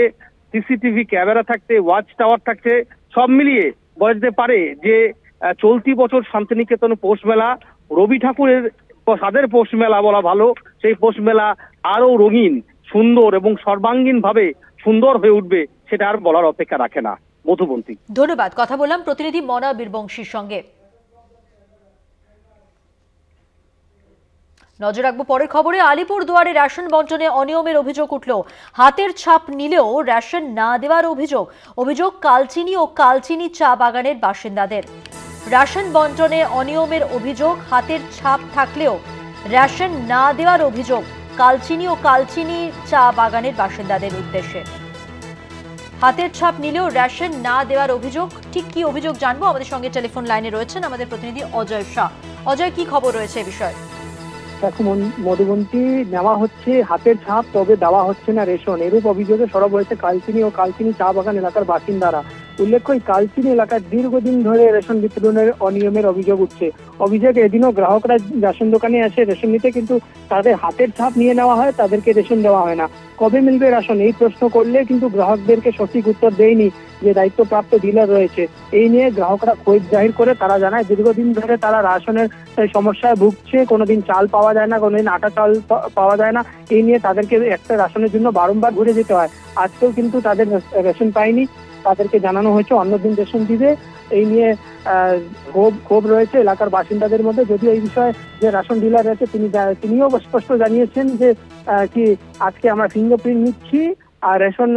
সিসিটিভি ক্যামেরা থাকছে, ওয়াচ টাওয়ার থাকছে, সব মিলিয়ে বলা যেতে পারে যে চলতি বছর শান্তিনিকেতন পৌষ মেলা রবি ঠাকুরের সাদের পৌষ মেলা বলা ভালো, সেই পৌষ মেলা আরো রঙিন, সুন্দর এবং সর্বাঙ্গীন ভাবে সুন্দর হয়ে উঠবে সেটা আর বলার অপেক্ষা রাখে না। মধুবন্তী, ধন্যবাদ। কথা বললাম প্রতিনিধি মনা বীরবংশীর সঙ্গে। নজর রাখবো পরের খবরে। আলিপুরদুয়ারে রেশন বন্টনে অনিয়মের অভিযোগ উঠল। হাতের ছাপ নিলেও রেশন না দেওয়ার অভিযোগ কালচিনি ও কালচিনি চা বাগানের বাসিন্দাদের। রেশন বন্টনে অনিয়মের অভিযোগ, হাতের ছাপ থাকলেও রেশন না দেওয়ার অভিযোগ কালচিনি ও কালচিনি চা বাগানের বাসিন্দাদের উদ্দেশ্যে। হাতের ছাপ নিলেও রেশন না দেওয়ার অভিযোগ, ঠিক কি অভিযোগ জানবো। আমাদের সঙ্গে টেলিফোন লাইনে রয়েছেন আমাদের প্রতিনিধি অজয় শাহ। অজয়, কি খবর রয়েছে এই বিষয়ে? দেখো মধুবন্তী, নেওয়া হচ্ছে হাতের ছাপ তবে দেওয়া হচ্ছে না রেশন, এরূপ অভিযোগে সরব হয়েছে কালচিনি ও কালচিনি চা বাগান এলাকার বাসিন্দারা। উল্লেখ্য, এই কালচিনি এলাকায় দীর্ঘদিন ধরে রেশন বিতরণের অনিয়মের অভিযোগ উঠছে। অভিযোগে এদিনও গ্রাহকরা রেশন দোকানে এসে রেশন নিতে কিন্তু তাদের হাতের ছাপ নিয়ে নেওয়া হয়, তাদেরকে রেশন দেওয়া হয় না। কবে মিলবে রেশন এই প্রশ্ন করলে কিন্তু গ্রাহকদেরকে সঠিক উত্তর দেয়নি যে দায়িত্বপ্রাপ্ত ডিলার রয়েছে। এই নিয়ে গ্রাহকরা ক্ষোভ জাহির করে তারা জানায় দীর্ঘদিন ধরে তারা রেশনের সমস্যায় ভুগছে, কোনোদিন চাল পাওয়া যায় না, কোনোদিন আটা চাল পাওয়া যায় না। এই নিয়ে তাদেরকে একটা রেশনের জন্য বারংবার ঘুরে যেতে হয়। আজকেও কিন্তু তাদের রেশন পায়নি, তাদেরকে জানানো হয়েছে অন্যদিন রেশন দিবে। এই নিয়ে ক্ষোভ রয়েছে এলাকার বাসিন্দাদের মধ্যে। যদিও এই বিষয়ে যে রেশন ডিলার রয়েছে তিনিও স্পষ্ট জানিয়েছেন যে কি আজকে আমরা ফিঙ্গারপ্রিন্ট নিচ্ছি আর রেশন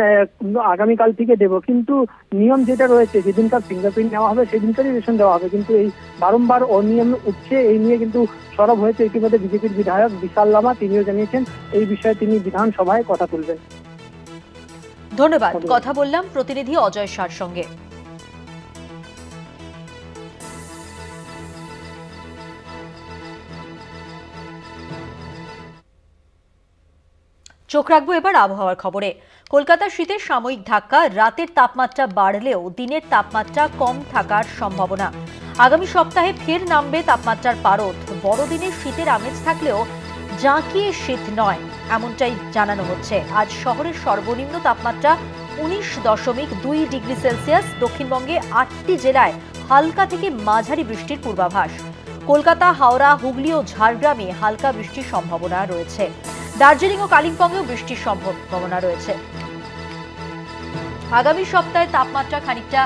আগামীকাল থেকে দেব, কিন্তু নিয়ম যেটা রয়েছে যেদিনকার ফিঙ্গারপ্রিন্ট নেওয়া হবে সেদিনকারই রেশন দেওয়া হবে। কিন্তু এই বারংবার অনিয়ম উঠছে, এই নিয়ে কিন্তু সরব হয়েছে ইতিমধ্যে বিজেপির বিধায়ক বিশাল লামা। তিনিও জানিয়েছেন এই বিষয়ে তিনি বিধানসভায় কথা তুলবেন। ধন্যবাদ। কথা বললাম প্রতিনিধি অজয় শাহর সঙ্গে। চোখ রাখবো এবার আবহাওয়ার খবরে। কলকাতার শীতের সাময়িক ধাক্কা, রাতের তাপমাত্রা বাড়লেও দিনের তাপমাত্রা কম থাকার সম্ভাবনা। আগামী সপ্তাহে ফের নামবে তাপমাত্রার পারদ। বড়দিনের শীতের আমেজ থাকলেও জাঁকিয়ে শীত নয়, এমনটাই জানানো হচ্ছে। আজ শহরের সর্বনিম্ন তাপমাত্রা 19.2 ডিগ্রি সেলসিয়াস। দক্ষিণবঙ্গে 8টি জেলায় হালকা থেকে মাঝারি বৃষ্টির পূর্বাভাস। কলকাতা, হাওড়া, হুগলি ও ঝাড়গ্রামে হালকা বৃষ্টির সম্ভাবনা রয়েছে। দার্জিলিং ও কালিম্পংয়েও বৃষ্টির সম্ভাবনা রয়েছে। আগামী সপ্তাহে তাপমাত্রা খানিকটা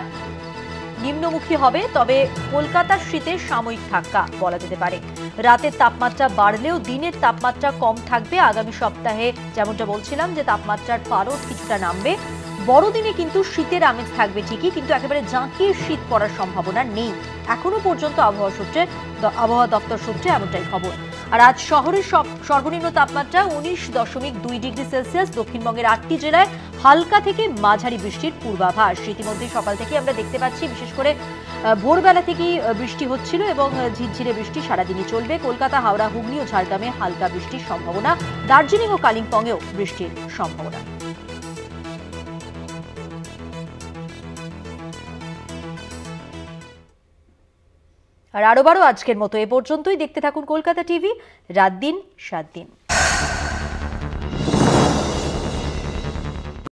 নিম্নমুখী হবে, তবে কলকাতার শীতের সাময়িক ধাক্কা বলা যেতে পারে। রাতের তাপমাত্রা বাড়লেও দিনের তাপমাত্রা কম থাকবে। আগামী সপ্তাহে যেমনটা বলছিলাম যে তাপমাত্রার পারদ কিছুটা নামবে। বড়দিনে কিন্তু শীতের আমেজ থাকবে ঠিকই, কিন্তু একেবারে জাঁকিয়ে শীত পড়ার সম্ভাবনা নেই এখনো পর্যন্ত আবহাওয়া দপ্তর সূত্রে এমনটাই খবর। আর আজ শহরের সর্বনিম্ন তাপমাত্রা 19.2 ডিগ্রি সেলসিয়াস। দক্ষিণবঙ্গের 8টি জেলায় হালকা থেকে মাঝারি বৃষ্টির পূর্বাভাস। ইতিমধ্যে সকাল থেকে আমরা দেখতে পাচ্ছি, বিশেষ করে ভোরবেলা থেকেই বৃষ্টি হচ্ছিল এবং ঝিরঝিরে বৃষ্টি সারাদিনই চলবে। কলকাতা, হাওড়া, হুগলি ও ঝাড়গ্রামে হালকা বৃষ্টির সম্ভাবনা। দার্জিলিং ও কালিম্পংয়েও বৃষ্টির সম্ভাবনা। আর আরো আজকের মতো এ পর্যন্তই। দেখতে থাকুন কলকাতা টিভি, রাত দিন 7 দিন।